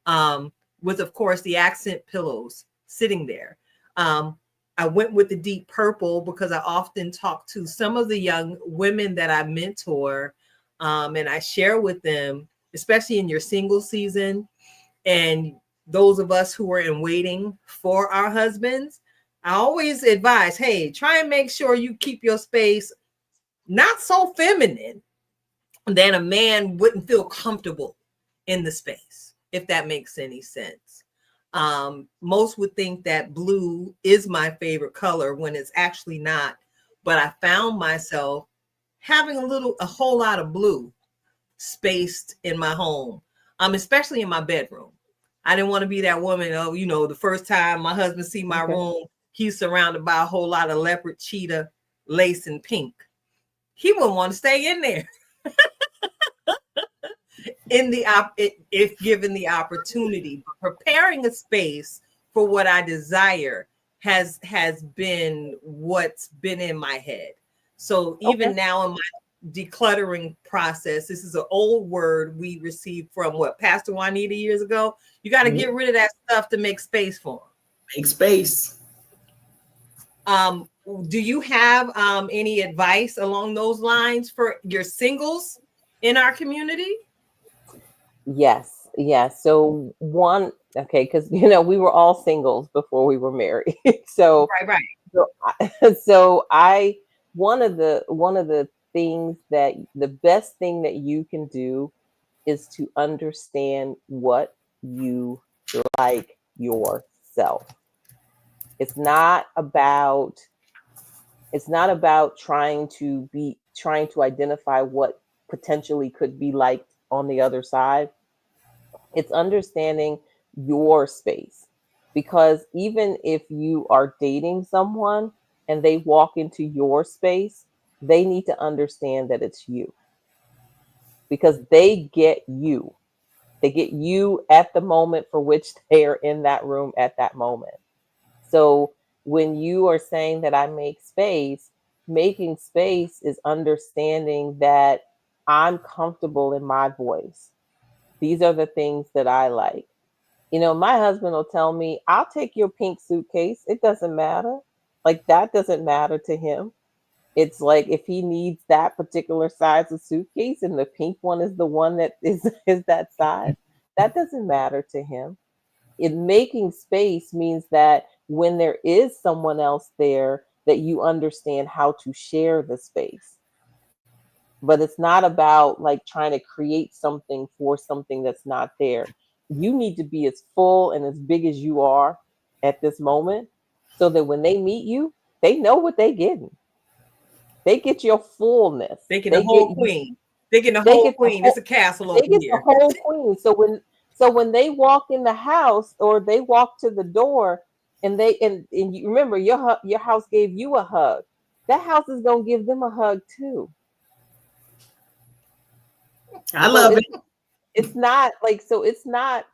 um, with, of course, the accent pillows sitting there. Um, I went with the deep purple because I often talk to some of the young women that I mentor, and I share with them, especially in your single season, and those of us who are in waiting for our husbands, I always advise, hey, try and make sure you keep your space not so feminine that a man wouldn't feel comfortable in the space, if that makes any sense. Most would think that blue is my favorite color when it's actually not. But I found myself having a whole lot of blue spaced in my home, especially in my bedroom. I didn't want to be that woman. Oh, the first time my husband see my room, he's surrounded by a whole lot of leopard, cheetah, lace, and pink. He wouldn't want to stay in there. If given the opportunity. Preparing a space for what I desire has been what's been in my head. So even now in my decluttering process, this is an old word we received from Pastor Juanita years ago. You got to get rid of that stuff to make space for them. Make space. Do you have any advice along those lines for your singles in our community? Yes. So because we were all singles before we were married. So right. So one of the things that the best thing that you can do is to understand what you like yourself. It's not about trying to identify what potentially could be liked on the other side. It's understanding your space. Because even if you are dating someone and they walk into your space, they need to understand that it's you. Because they get you. They get you at the moment for which they are in that room at that moment. So when you are saying that I make space, making space is understanding that I'm comfortable in my voice. These are the things that I like. My husband will tell me, I'll take your pink suitcase. It doesn't matter. Like, that doesn't matter to him. It's like, if he needs that particular size of suitcase and the pink one is the one that is that size, that doesn't matter to him. Making space means that when there is someone else there, that you understand how to share the space. But it's not about like trying to create something for something that's not there. You need to be as full and as big as you are at this moment, so that when they meet you, they know what they're getting. They get your fullness. They get the whole queen. They get the whole queen. It's a castle over They get here. the whole queen. So when they walk in the house or they walk to the door, and you remember your house gave you a hug, that house is gonna give them a hug too. I love it. It's not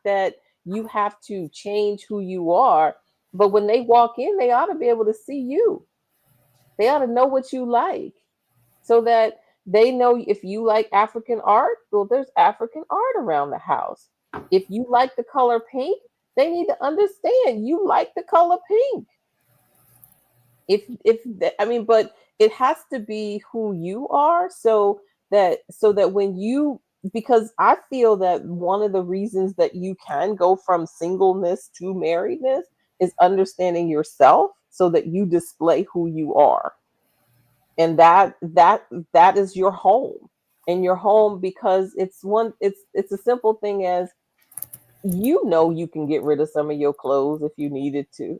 that you have to change who you are, but when they walk in, they ought to be able to see you. They ought to know what you like, so that they know if you like African art, well, there's African art around the house. If you like the color pink, they need to understand you like the color pink. But it has to be who you are, so that when you, because I feel that one of the reasons that you can go from singleness to marriedness is understanding yourself, so that you display who you are. And that is your home. And your home, because it's a simple thing as, you can get rid of some of your clothes if you needed to.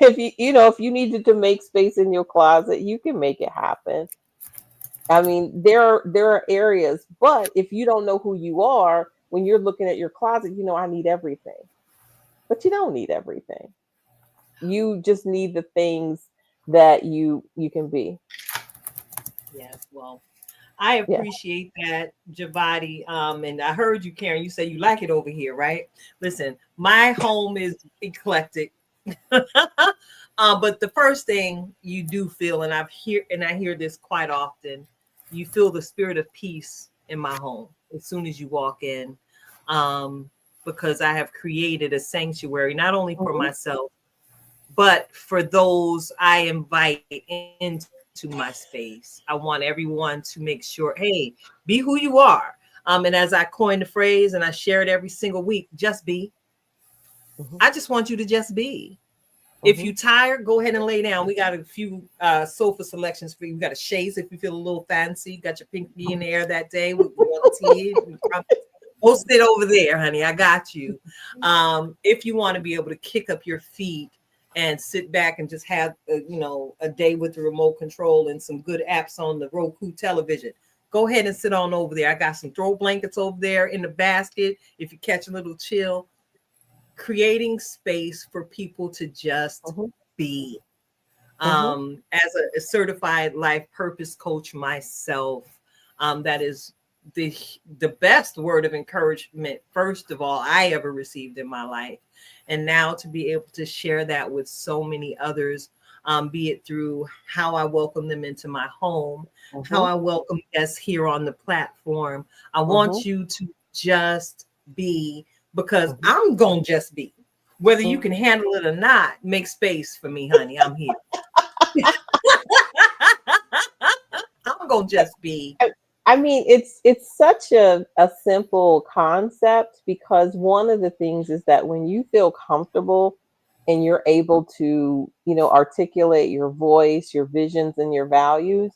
If you needed to make space in your closet, you can make it happen. I mean, there are areas, but if you don't know who you are, when you're looking at your closet, I need everything. But you don't need everything. You just need the things that you can be. Yes, well, I appreciate that, Jevata. And I heard you, Karen. You say you like it over here, right? Listen, my home is eclectic. But the first thing you do feel, and I hear this quite often, you feel the spirit of peace in my home as soon as you walk in, because I have created a sanctuary not only for myself, but for those I invite into my space. I want everyone to make sure, hey, be who you are. And as I coined the phrase, and I share it every single week, just be. I just want you to just be. If you're tired, go ahead and lay down. We got a few sofa selections for you. We got a shades if you feel a little fancy. You got your pinky in the air that day. We want to tea. Go sit over there, honey. I got you. If you want to be able to kick up your feet and sit back and just have a day with the remote control and some good apps on the Roku television, go ahead and sit on over there. I got some throw blankets over there in the basket. If you catch a little chill, creating space for people to just be. As a certified life purpose coach myself, that is the best word of encouragement, first of all, I ever received in my life. And now to be able to share that with so many others, be it through how I welcome them into my home, how I welcome guests here on the platform. I want you to just be, because I'm going to just be. Whether you can handle it or not, make space for me, honey. I'm here. I'm going to just be. I mean, it's such a simple concept, because one of the things is that when you feel comfortable and you're able to, articulate your voice, your visions, and your values,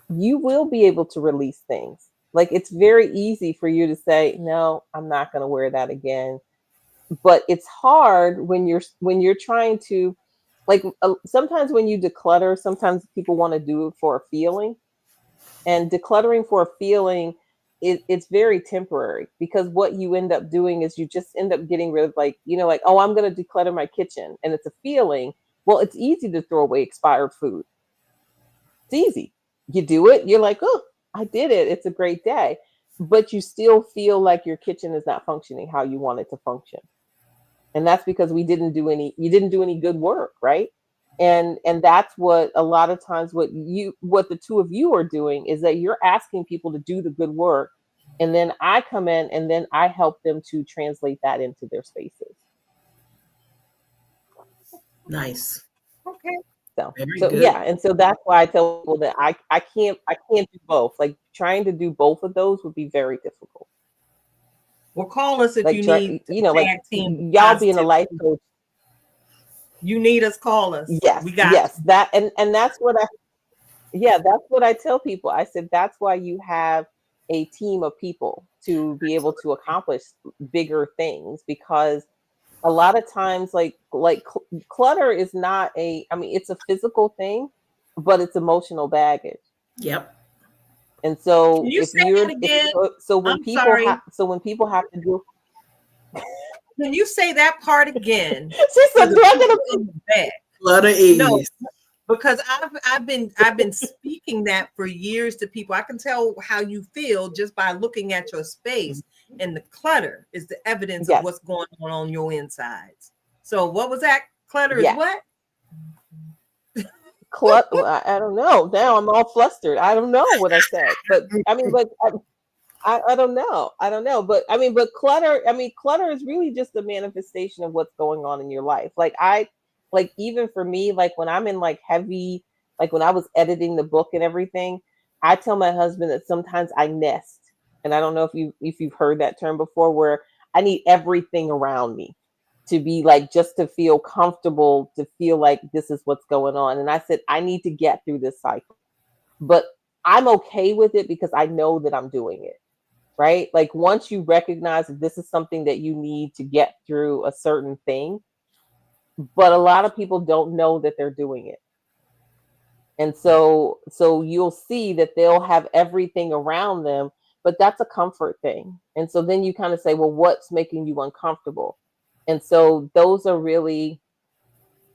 you will be able to release things. Like, it's very easy for you to say, no, I'm not going to wear that again. But it's hard when you're trying to, like, sometimes when you declutter, sometimes people want to do it for a feeling. And decluttering for a feeling, it's very temporary, because what you end up doing is you just end up getting rid of, like, oh, I'm going to declutter my kitchen, and it's a feeling. Well, it's easy to throw away expired food. It's easy. You do it. You're like, oh, I did it. It's a great day. But you still feel like your kitchen is not functioning how you want it to function. And that's because you didn't do any good work, right? And that's what a lot of times what the two of you are doing is that you're asking people to do the good work, and then I come in and then I help them to translate that into their spaces. Nice. Okay. So good. Yeah, and so that's why I tell people that I can't do both. Like, trying to do both of those would be very difficult. Well, call us if Like, you need like team y'all being a life coach. You need us, call us. Yes, we got yes, that and that's what I tell people. I said that's why you have a team of people to be able to accomplish bigger things, because a lot of times, clutter is not it's a physical thing, but it's emotional baggage. Yep. And so Can you if say you're that again? when people have to do. Can you say that part again? She said, Clutter is. No, because I've been speaking that for years to people. I can tell how you feel just by looking at your space, and the clutter is the evidence of what's going on your insides. So what was that? Clutter is what? Clutter. I don't know. Now I'm all flustered. I don't know what I said, but I don't know. I don't know. But clutter. Clutter is really just a manifestation of what's going on in your life. Even for me, like when I'm in heavy, like when I was editing the book and everything, I tell my husband that sometimes I nest, and I don't know if you've heard that term before, where I need everything around me to be just to feel comfortable, to feel like this is what's going on. And I said, I need to get through this cycle, but I'm okay with it because I know that I'm doing it. Right? Like, once you recognize that this is something that you need to get through a certain thing, but a lot of people don't know that they're doing it. And so you'll see that they'll have everything around them, but that's a comfort thing. And so then you kind of say, well, what's making you uncomfortable? And so those are really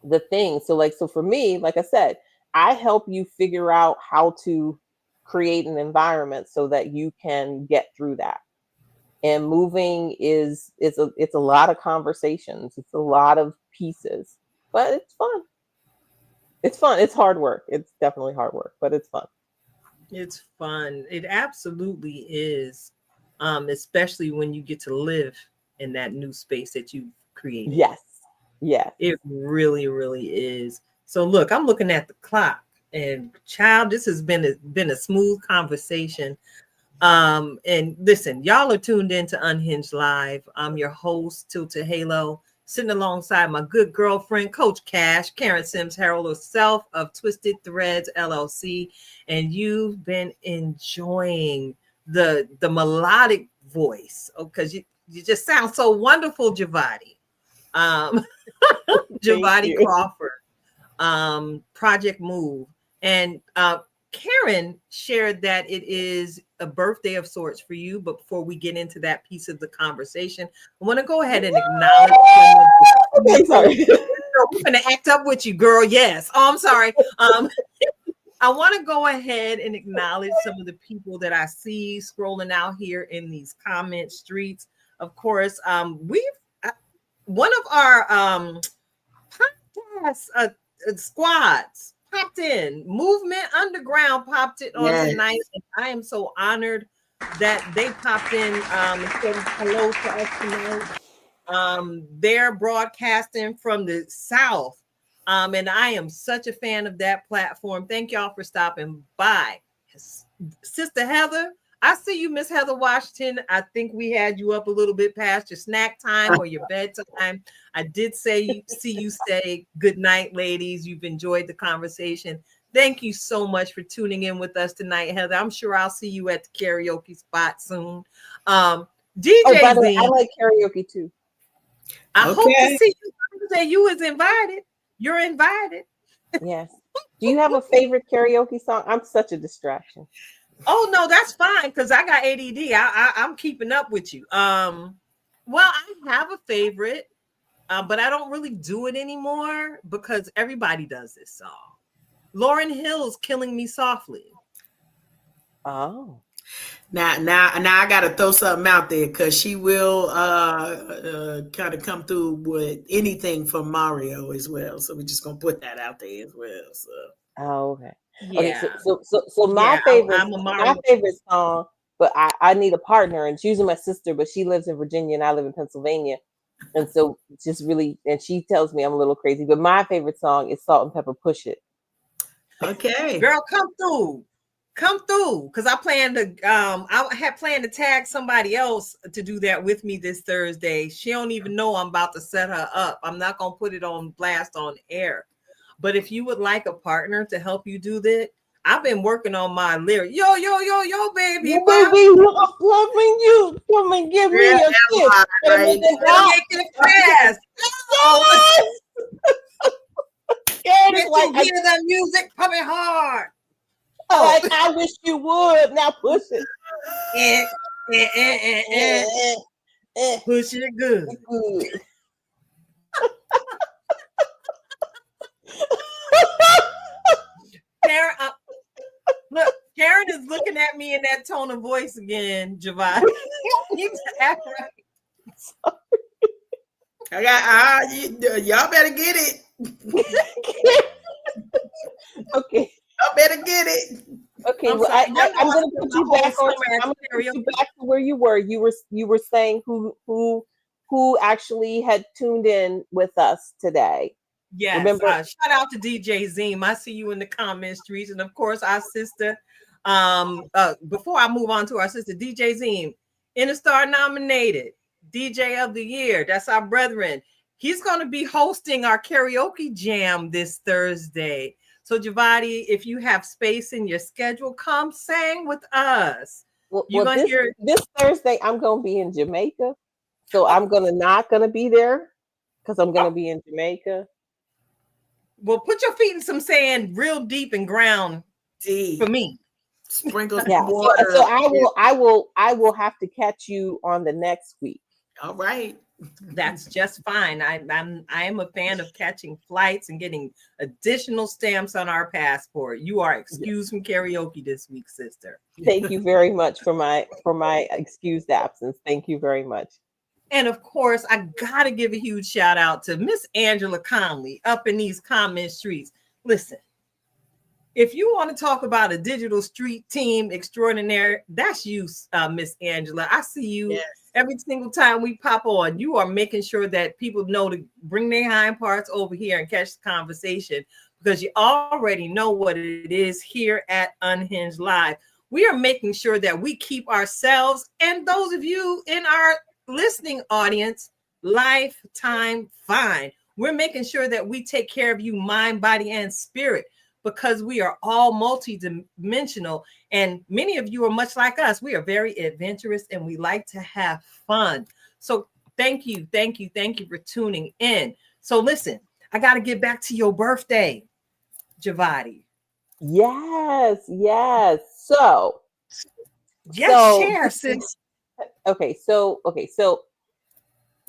the things. So for me, like I said, I help you figure out how to create an environment so that you can get through that. And moving it's a lot of conversations. It's a lot of pieces, but it's fun. It's fun. It's hard work. It's definitely hard work, but it's fun. It's fun. It absolutely is. Especially when you get to live in that new space that you've created. Yes. Yes. It really, really is. So look, I'm looking at the clock, and child, this has been a smooth conversation. And listen, y'all are tuned in to Unhinged Live. I'm your host, Tilted Halo, sitting alongside my good girlfriend, Coach Cash, Karen Sims Harold herself of Twisted Threads LLC. And you've been enjoying the melodic voice because you just sound so wonderful, Jevati. Jevata Crawford, Project Move. And Karen shared that it is a birthday of sorts for you. But before we get into that piece of the conversation, I want to go ahead and acknowledge some of the Okay, sorry. we're going to act up with you, girl. Yes. Oh, I'm sorry. I want to go ahead and acknowledge some of the people that I see scrolling out here in these comment streets. Of course, one of our podcast squads popped in. Movement Underground popped it on tonight. And I am so honored that they popped in and said hello to us tonight. They're broadcasting from the South. And I am such a fan of that platform. Thank y'all for stopping by. Sister Heather, I see you, Miss Heather Washington. I think we had you up a little bit past your snack time or your bedtime. I did see you say good night, ladies. You've enjoyed the conversation. Thank you so much for tuning in with us tonight, Heather. I'm sure I'll see you at the karaoke spot soon. DJ by the way, Z, I like karaoke too. I hope to see you Thursday. You was invited. You're invited. Yes. Do you have a favorite karaoke song? I'm such a distraction. Oh no, that's fine because I got ADD. I'm keeping up with you. Well, I have a favorite, but I don't really do it anymore because everybody does this song. Lauryn Hill's "Killing Me Softly." Oh. Now I gotta throw something out there because she will kind of come through with anything from Mario as well. So we're just gonna put that out there as well. So okay. Yeah. Okay, so my favorite song, but I need a partner, and she's usually my sister, but she lives in Virginia and I live in Pennsylvania. And so just really, and she tells me I'm a little crazy, but my favorite song is Salt and Pepper Push It. Okay. Girl, come through. Because I had planned to tag somebody else to do that with me this Thursday. She don't even know I'm about to set her up. I'm not going to put it on blast on air. But if you would like a partner to help you do that, I've been working on my lyric. Yo, baby. Yo, baby, I'm loving you. Come and give me a kiss. Make it fast. It's like I hear that music coming hard. Like I wish you would. Now push it. Push it good. Karen, look, Karen is looking at me in that tone of voice again, Jevata. You act right. I got y'all better get it. Okay. Y'all better get it. Okay, I'm going to put you back on. I'm going to put you back to where you were. You were saying who actually had tuned in with us today. Yes. Remember? Shout out to DJ Zeem. I see you in the comment streets, and of course our sister. Before I move on to our sister, DJ Zeem, Interstar nominated DJ of the Year. That's our brethren. He's going to be hosting our karaoke jam this Thursday. So, Jevati, if you have space in your schedule, come sing with us. This Thursday, I'm going to be in Jamaica. So I'm not going to be there because I'm going to be in Jamaica. Well, put your feet in some sand real deep and ground for me. Sprinkle water. So I will have to catch you on the next week. All right. That's just fine. I am a fan of catching flights and getting additional stamps on our passport. You are excused from karaoke this week, sister. Thank you very much for my excused absence. Thank you very much. And of course, I gotta give a huge shout out to Miss Angela Conley up in these comment streets. Listen, if you want to talk about a digital street team extraordinaire, that's you, Miss Angela. I see you every single time we pop on. You are making sure that people know to bring their hind parts over here and catch the conversation because you already know what it is here at Unhinged Live. We are making sure that we keep ourselves and those of you in our listening audience lifetime fine. We're making sure that we take care of you, mind, body, and spirit, because we are all multidimensional. And many of you are much like us. We are very adventurous and we like to have fun. So thank you for tuning in. So listen, I got to get back to your birthday, Jevati. Yes, yes. So, Just share, sis. okay, so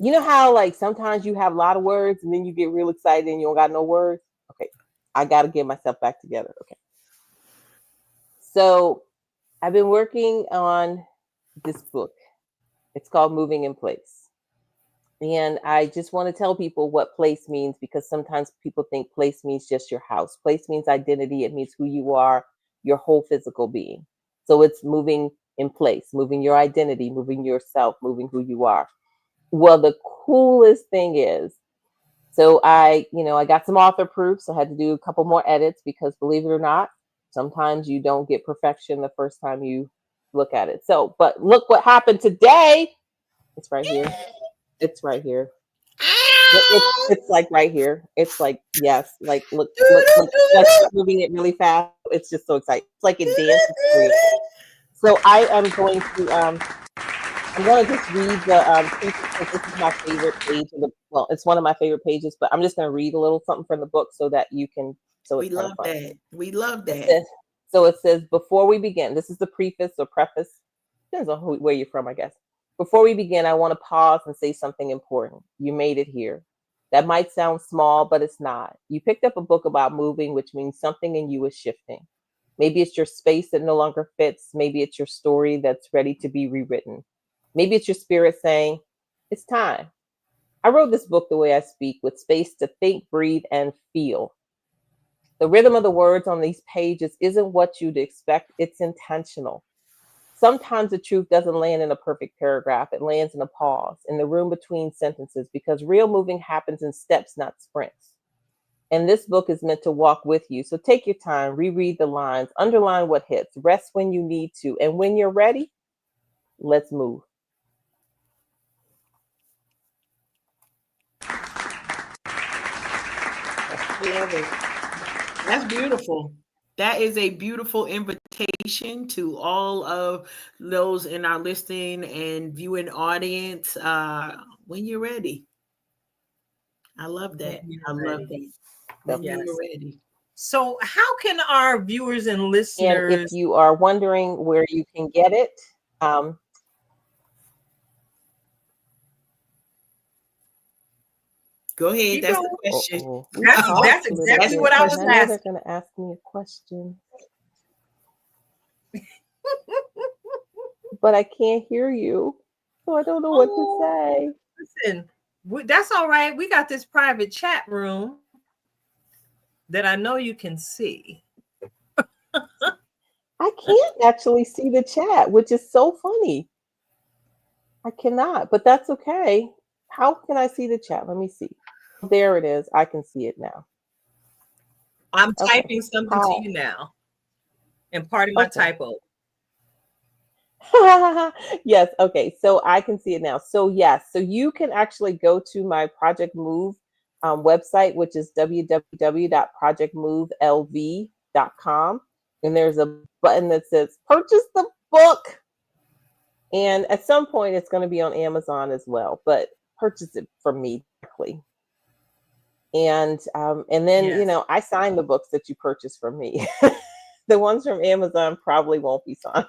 you know how like sometimes you have a lot of words and then you get real excited and you don't got no words? Okay, I got to get myself back together. Okay. So, I've been working on this book. It's called Moving in Place. And I just want to tell people what place means, because sometimes people think place means just your house. Place means identity. It means who you are, your whole physical being. So it's moving in place, moving your identity, moving yourself, moving who you are. Well, the coolest thing is, so I got some author proofs. I had to do a couple more edits because, believe it or not, sometimes you don't get perfection the first time you look at it. So, but look what happened today. It's right here. It's right here. It's like right here. It's like, yes, like look, like moving it really fast. It's just so exciting. It's like it dances for you. So I'm going to just read the preface, because this is my favorite page of the, well, it's one of my favorite pages, but I'm just going to read a little something from the book so that you can, so We it's kind love of fun. that. We love It that. says, so it says, before we begin, this is the preface or preface, depends on where you're from, I guess. Before we begin, I want to pause and say something important. You made it here. That might sound small, but it's not. You picked up a book about moving, which means something in you is shifting. Maybe it's your space that no longer fits. Maybe it's your story that's ready to be rewritten. Maybe it's your spirit saying, it's time. I wrote this book the way I speak, with space to think, breathe, and feel. The rhythm of the words on these pages isn't what you'd expect, it's intentional. Sometimes the truth doesn't land in a perfect paragraph, it lands in a pause, in the room between sentences, because real moving happens in steps, not sprints. And this book is meant to walk with you. So take your time, reread the lines, underline what hits, rest when you need to. And when you're ready, let's move. I love it. That's beautiful. That is a beautiful invitation to all of those in our listening and viewing audience. When you're ready. I love When that. you're I love ready. that. So, When you're Yes. ready. So, how can our viewers and and if listeners? you are wondering where you can get it, um, Go ahead. Keep That's the going. question. we That's talked that's a little exactly bit, what I and was I know they're asking. going to ask me a question, but I can't hear you, so I don't know what to Oh, say. listen, that's all right. We got this private chat room that I know you can see. I can't actually see the chat, which is so funny. I cannot, but that's okay. How can I see the chat? Let me see. There it is. I can see it now. I'm Okay. typing something to Hi. you now, and part of my Okay. typo. Yes. Okay. So I can see it now. So yes. So you can actually go to my Project Move website, which is www.projectmovelv.com. And there's a button that says purchase the book. And at some point, it's going to be on Amazon as well, but purchase it from me directly. And then Yes. I sign the books that you purchase from me. The ones from Amazon probably won't be signed.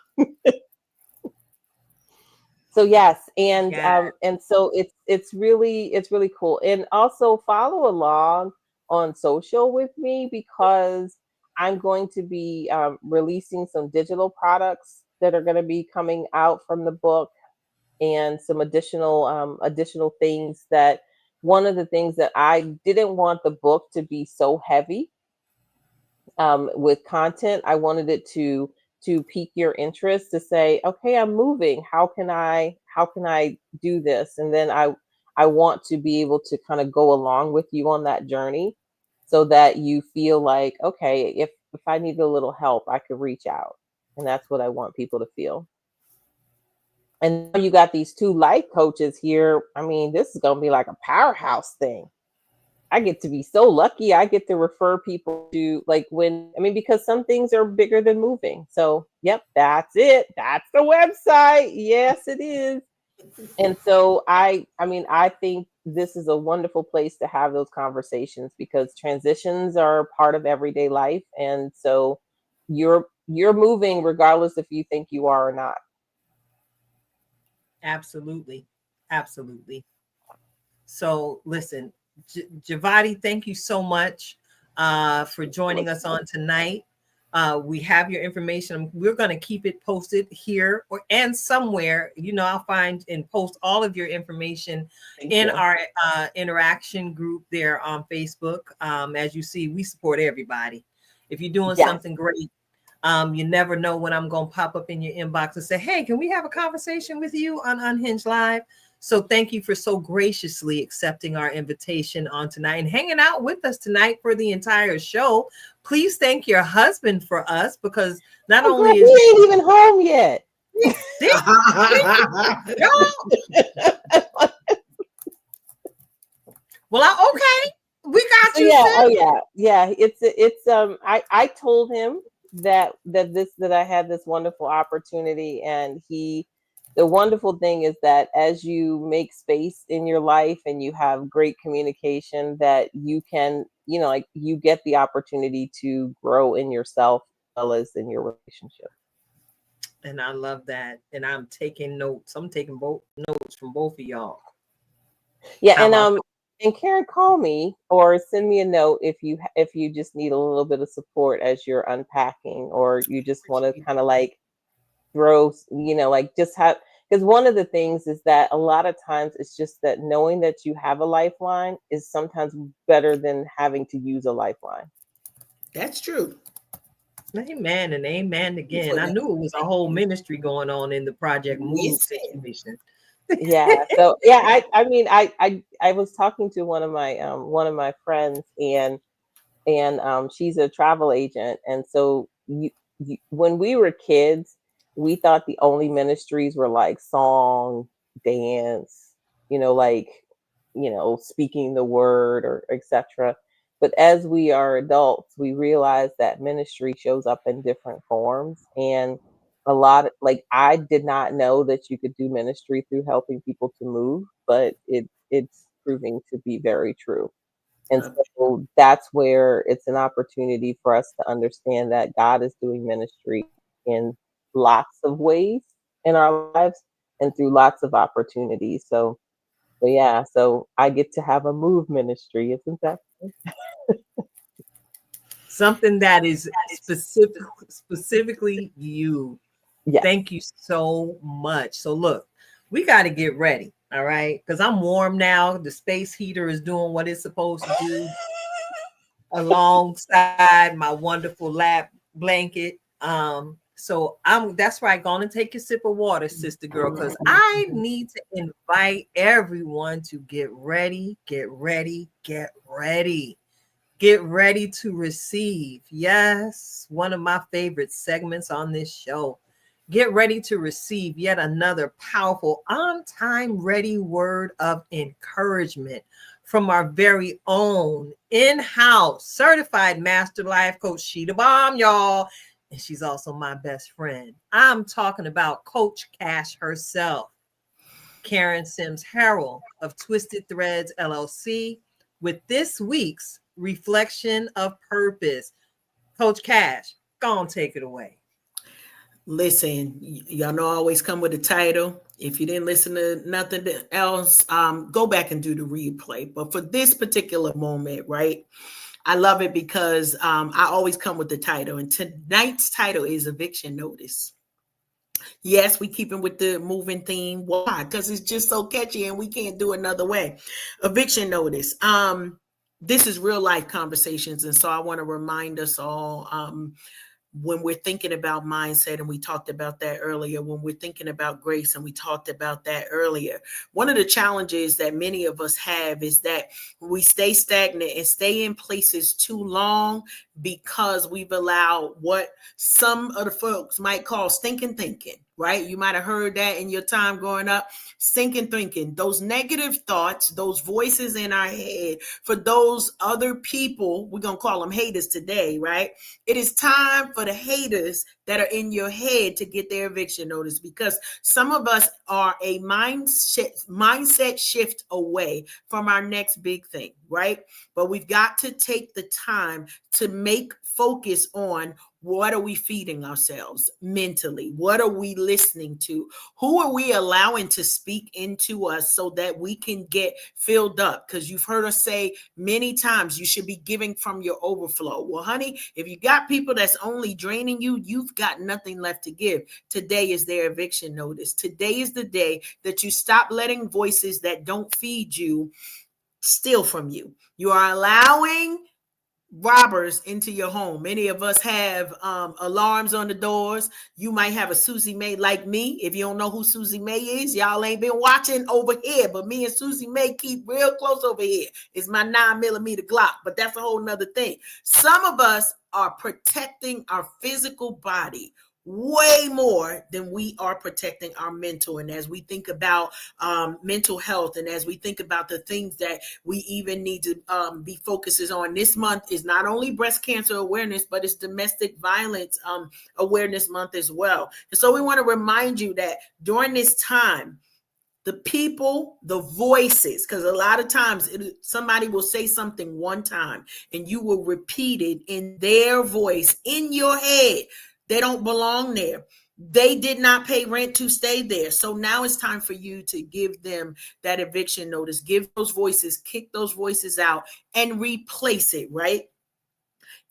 So yes, Yes. and so it's really cool. And also follow along on social with me, because I'm going to be releasing some digital products that are going to be coming out from the book, and some additional things. That one of the things that I didn't want the book to be so heavy with content. I wanted it to pique your interest, to say, okay, I'm moving. How can I do this? And then I want to be able to kind of go along with you on that journey, so that you feel like, okay, if I need a little help, I could reach out. And that's what I want people to feel. And now you got these two life coaches here. I mean, this is going to be like a powerhouse thing. I get to be so lucky. I get to refer people to, like, because some things are bigger than moving. So, yep, that's it. That's the website. Yes, it is. And so I think this is a wonderful place to have those conversations, because transitions are part of everyday life. And so you're moving regardless if you think you are or not. Absolutely. Absolutely. So listen, Jevati, thank you so much for joining us on tonight. We have your information. We're going to keep it posted here and somewhere. I'll find and post all of your information in our interaction group there on Facebook. As you see, we support everybody. If you're doing something great, you never know when I'm going to pop up in your inbox and say, hey, can we have a conversation with you on Unhinged Live? So thank you for so graciously accepting our invitation on tonight and hanging out with us tonight for the entire show. Please thank your husband for us, because not only is he ain't even home yet. Well, okay, we got you. Yeah. It's I told him that I had this wonderful opportunity, and the wonderful thing is that as you make space in your life and you have great communication, that you can, you get the opportunity to grow in yourself as well as in your relationship. And I love that. And I'm taking notes. I'm taking both notes from both of y'all. Yeah. And Karen, call me or send me a note if you just need a little bit of support as you're unpacking, or you just want to kind of like throw, just have, because one of the things is that a lot of times it's just that knowing that you have a lifeline is sometimes better than having to use a lifeline. That's true. Amen and amen again. I knew it was a whole ministry going on in the Project Move situation. Yeah. So yeah, I was talking to one of my friends, and she's a travel agent, and so when we were kids, we thought the only ministries were like song, dance, speaking the word or etc. But as we are adults, we realize that ministry shows up in different forms, and a lot of, like, I did not know that you could do ministry through helping people to move, but it's proving to be very true. And so that's where it's an opportunity for us to understand that God is doing ministry in lots of ways in our lives and through lots of opportunities. So yeah, so I get to have a move ministry, isn't that something that is specifically you? Yes. Thank you so much. So look, we got to get ready. All right. Because I'm warm now. The space heater is doing what it's supposed to do alongside my wonderful lap blanket. So that's right. Gonna take a sip of water, sister girl, because I need to invite everyone to get ready, get ready, get ready. Get ready to receive. Yes, one of my favorite segments on this show. Get ready to receive yet another powerful, on time, ready word of encouragement from our very own in-house certified master life coach, Sheeta Bomb, y'all. And she's also my best friend. I'm talking about Coach Cash herself, Karen Sims Harrell of Twisted Threads LLC, with this week's Reflection of Purpose. Coach Cash, go on, take it away. Listen, y'all know I always come with a title. If you didn't listen to nothing else, go back and do the replay. But for this particular moment, right, I love it because I always come with the title. And tonight's title is Eviction Notice. Yes, we keeping with the moving theme. Why? Because it's just so catchy and we can't do another way. Eviction Notice. This is real life conversations. And so I want to remind us all, when we're thinking about mindset, and we talked about that earlier, when we're thinking about grace, and we talked about that earlier, one of the challenges that many of us have is that we stay stagnant and stay in places too long because we've allowed what some of the folks might call stinking thinking, right? You might have heard that in your time growing up. Stinking thinking, those negative thoughts, those voices in our head, for those other people, we're going to call them haters today, right? It is time for the haters that are in your head to get their eviction notice, because some of us are a mindset shift away from our next big thing, right? But we've got to take the time to make focus on what are we feeding ourselves mentally? What are we listening to? Who are we allowing to speak into us so that we can get filled up? Because you've heard us say many times, you should be giving from your overflow. Well, honey, if you got people that's only draining you, you've got nothing left to give. Today is their eviction notice. Today is the day that you stop letting voices that don't feed you steal from you. You are allowing robbers into your home. Many of us have alarms on the doors. You might have a Susie May like me. If you don't know who Susie May is, y'all ain't been watching over here, but me and Susie May keep real close over here. It's my 9mm Glock, but that's a whole nother thing. Some of us are protecting our physical body way more than we are protecting our mental. And as we think about mental health, and as we think about the things that we even need to be focuses on, this month is not only breast cancer awareness, but it's domestic violence awareness month as well. And so we want to remind you that during this time, the people, the voices, because a lot of times somebody will say something one time and you will repeat it in their voice in your head. They don't belong there. They did not pay rent to stay there. So now it's time for you to give them that eviction notice. Give those voices, kick those voices out, and replace it, right?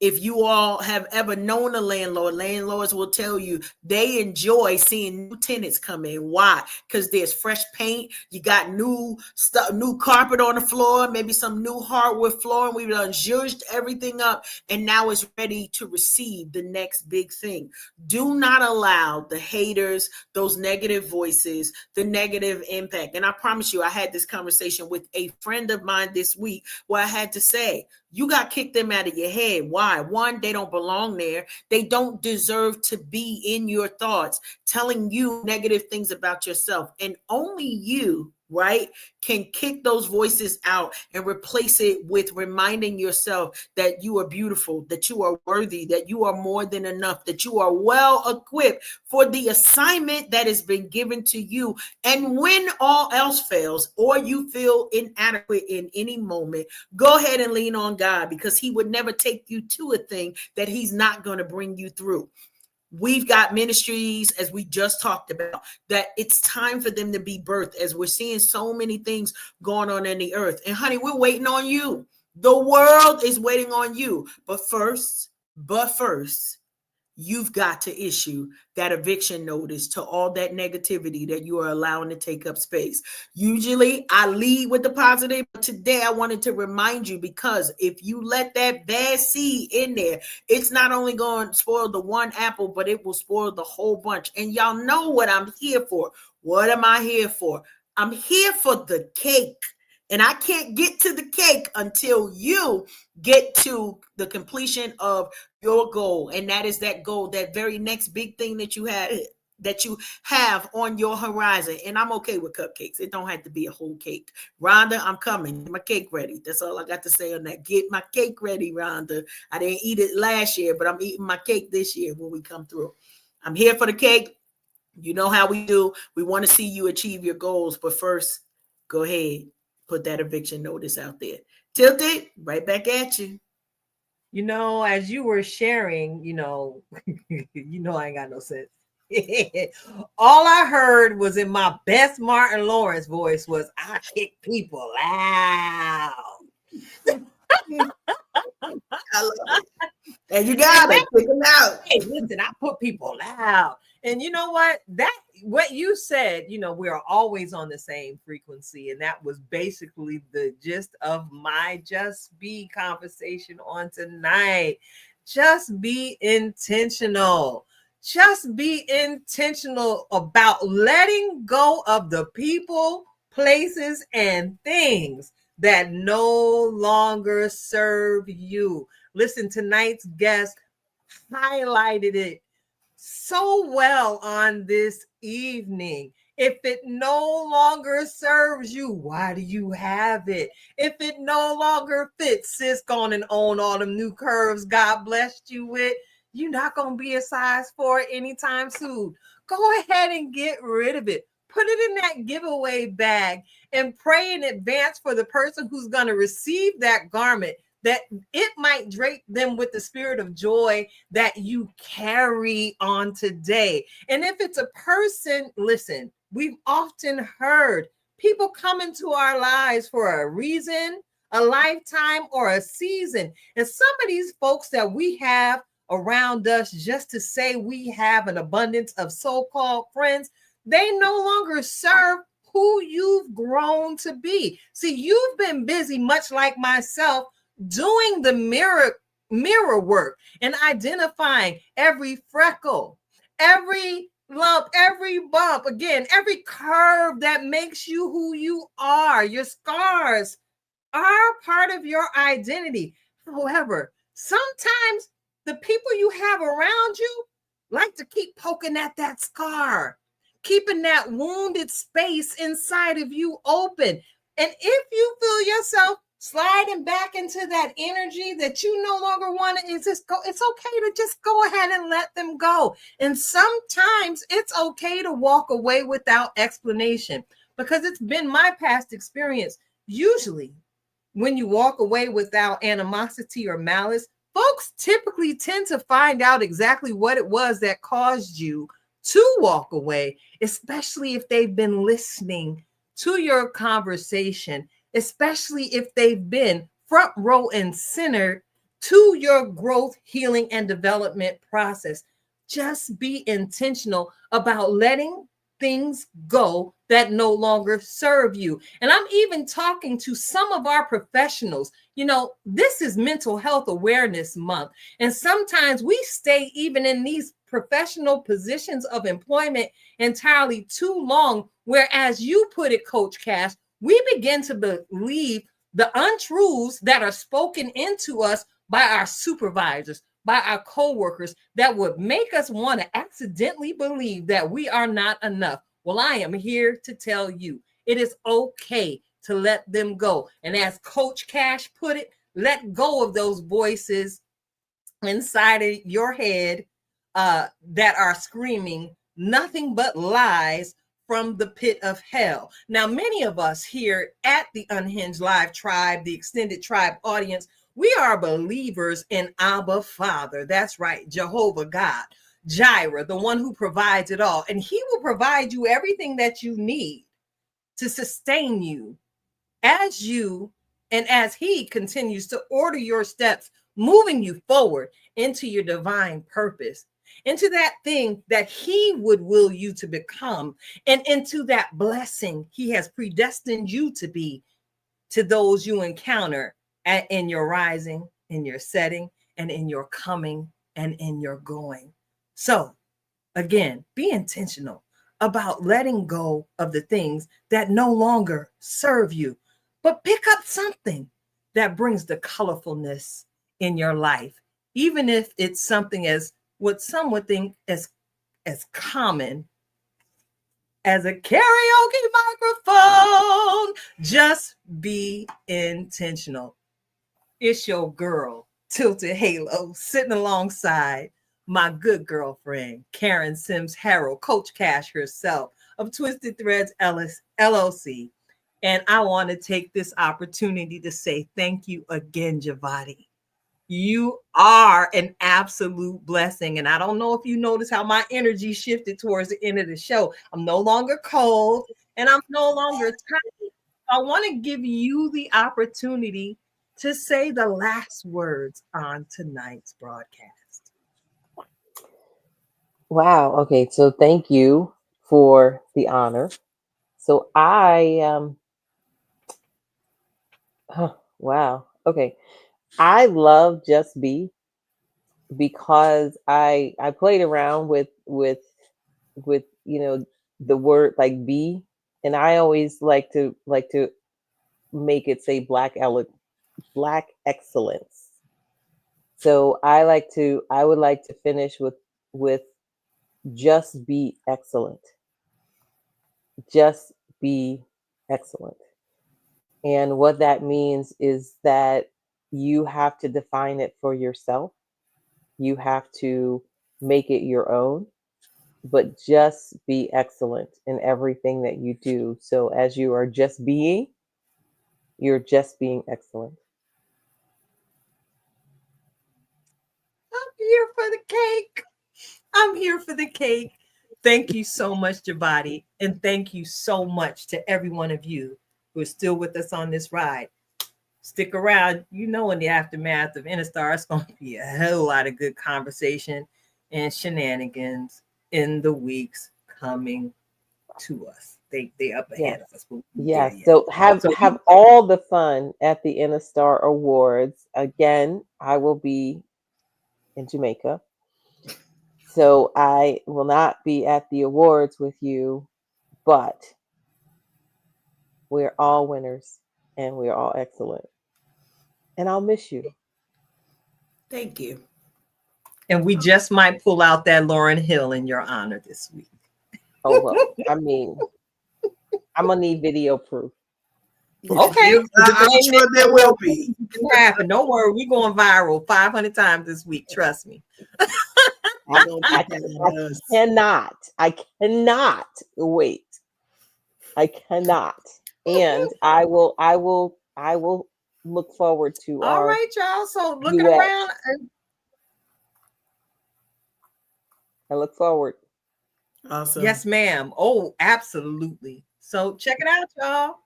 If you all have ever known a landlord, landlords will tell you they enjoy seeing new tenants come in. Why? Because there's fresh paint. You got new stuff, new carpet on the floor, maybe some new hardwood flooring. We've done zhuzhed everything up, and now it's ready to receive the next big thing. Do not allow the haters, those negative voices, the negative impact. And I promise you, I had this conversation with a friend of mine this week where I had to say, you got to kick them out of your head. Why? One, they don't belong there. They don't deserve to be in your thoughts, telling you negative things about yourself. And only you, right, can kick those voices out and replace it with reminding yourself that you are beautiful, that you are worthy, that you are more than enough, that you are well equipped for the assignment that has been given to you. And when all else fails, or you feel inadequate in any moment, go ahead and lean on God, because he would never take you to a thing that he's not going to bring you through. We've got ministries, as we just talked about, that it's time for them to be birthed, as we're seeing so many things going on in the earth. And honey, we're waiting on you. The world is waiting on you. But first, you've got to issue that eviction notice to all that negativity that you are allowing to take up space. Usually I lead with the positive, but today I wanted to remind you, because if you let that bad seed in there, it's not only going to spoil the one apple, but it will spoil the whole bunch. And y'all know what I'm here for. What am I here for? I'm here for the cake. And I can't get to the cake until you get to the completion of your goal. And that is that goal, that very next big thing that you have on your horizon. And I'm okay with cupcakes. It don't have to be a whole cake. Rhonda, I'm coming. Get my cake ready. That's all I got to say on that. Get my cake ready, Rhonda. I didn't eat it last year, but I'm eating my cake this year when we come through. I'm here for the cake. You know how we do. We want to see you achieve your goals. But first, go ahead. Put that eviction notice out there. Tilted, right back at you. You know, as you were sharing, you know I ain't got no sense. All I heard was, in my best Martin Lawrence voice, was, I kick people out. I love it. And you got it. Kick them out. Hey, listen, I put people out. And you know what? What you said, we are always on the same frequency. And that was basically the gist of my Just Be conversation on tonight. Just be intentional. Just be intentional about letting go of the people, places, and things that no longer serve you. Listen, tonight's guest highlighted it so well on this evening. If it no longer serves you, why do you have it? If it no longer fits, sis, gone and own all them new curves God blessed you with. You're not going to be a size 4 anytime soon. Go ahead and get rid of it. Put it in that giveaway bag and pray in advance for the person who's going to receive that garment, that it might drape them with the spirit of joy that you carry on today. And if it's a person, listen, we've often heard people come into our lives for a reason, a lifetime, or a season. And some of these folks that we have around us just to say we have an abundance of so-called friends, they no longer serve who you've grown to be. See, you've been busy, much like myself, doing the mirror work and identifying every freckle, every lump, every bump, again, every curve that makes you who you are. Your scars are part of your identity. However, sometimes the people you have around you like to keep poking at that scar, keeping that wounded space inside of you open. And if you feel yourself sliding back into that energy that you no longer want to, it's okay to just go ahead and let them go. And sometimes it's okay to walk away without explanation, because it's been my past experience. Usually when you walk away without animosity or malice, folks typically tend to find out exactly what it was that caused you to walk away, especially if they've been listening to your conversation, especially if they've been front row and center to your growth, healing, and development process. Just be intentional about letting things go that no longer serve you. And I'm even talking to some of our professionals. You know, this is Mental Health Awareness Month. And sometimes we stay even in these professional positions of employment entirely too long, whereas you put it, Coach Cash, we begin to believe the untruths that are spoken into us by our supervisors, by our coworkers, that would make us want to accidentally believe that we are not enough. Well, I am here to tell you, it is okay to let them go. And as Coach Cash put it, let go of those voices inside of your head that are screaming nothing but lies from the pit of hell. Now, many of us here at the Unhinged Live Tribe, the extended tribe audience, we are believers in Abba Father. That's right, Jehovah God, Jireh, the one who provides it all. And he will provide you everything that you need to sustain you as you and as he continues to order your steps, moving you forward into your divine purpose, into that thing that he would will you to become, and into that blessing he has predestined you to be to those you encounter in your rising, in your setting, and in your coming, and in your going. So again, be intentional about letting go of the things that no longer serve you, but pick up something that brings the colorfulness in your life, even if it's something as what some would think as common as a karaoke microphone. Just be intentional. It's your girl, Tilted Halo, sitting alongside my good girlfriend, Karen Sims Harrell, Coach Cash herself of Twisted Threads LLC. And I want to take this opportunity to say thank you again, Jevata. You are an absolute blessing. And I don't know if you notice how my energy shifted towards the end of the show. I'm no longer cold and I'm no longer tired. I want to give you the opportunity to say the last words on tonight's broadcast. Wow. Okay. So thank you for the honor. So wow. Okay. I love Just Be because I played around with the word like be, and I always like to make it say black excellence. So I would like to finish with just be excellent. Just be excellent. And what that means is that you have to define it for yourself. You have to make it your own, but just be excellent in everything that you do. So as you are just being, you're just being excellent. I'm here for the cake. I'm here for the cake. Thank you so much, Jevati. And thank you so much to every one of you who are still with us on this ride. Stick around. You know, in the aftermath of Interstar, it's going to be a whole lot of good conversation and shenanigans in the weeks coming to us. They up ahead of us. Yes. So have all the fun at the Interstar Awards. Again, I will be in Jamaica. So I will not be at the awards with you, but we're all winners and we're all excellent. And I'll miss you. Thank you. And we just might pull out that Lauryn Hill in your honor this week. Oh, well, I mean, I'm going to need video proof. Okay. I'm sure there will be. It can happen. Don't worry. We're going viral 500 times this week. Trust me. I cannot wait. I cannot. And I will look forward to all our right, y'all. So looking duet. around. I look forward. Awesome. Yes, ma'am. Oh, absolutely. So check it out, y'all.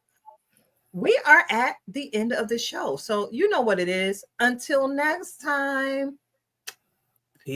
We are at the end of the show. So you know what it is. Until next time.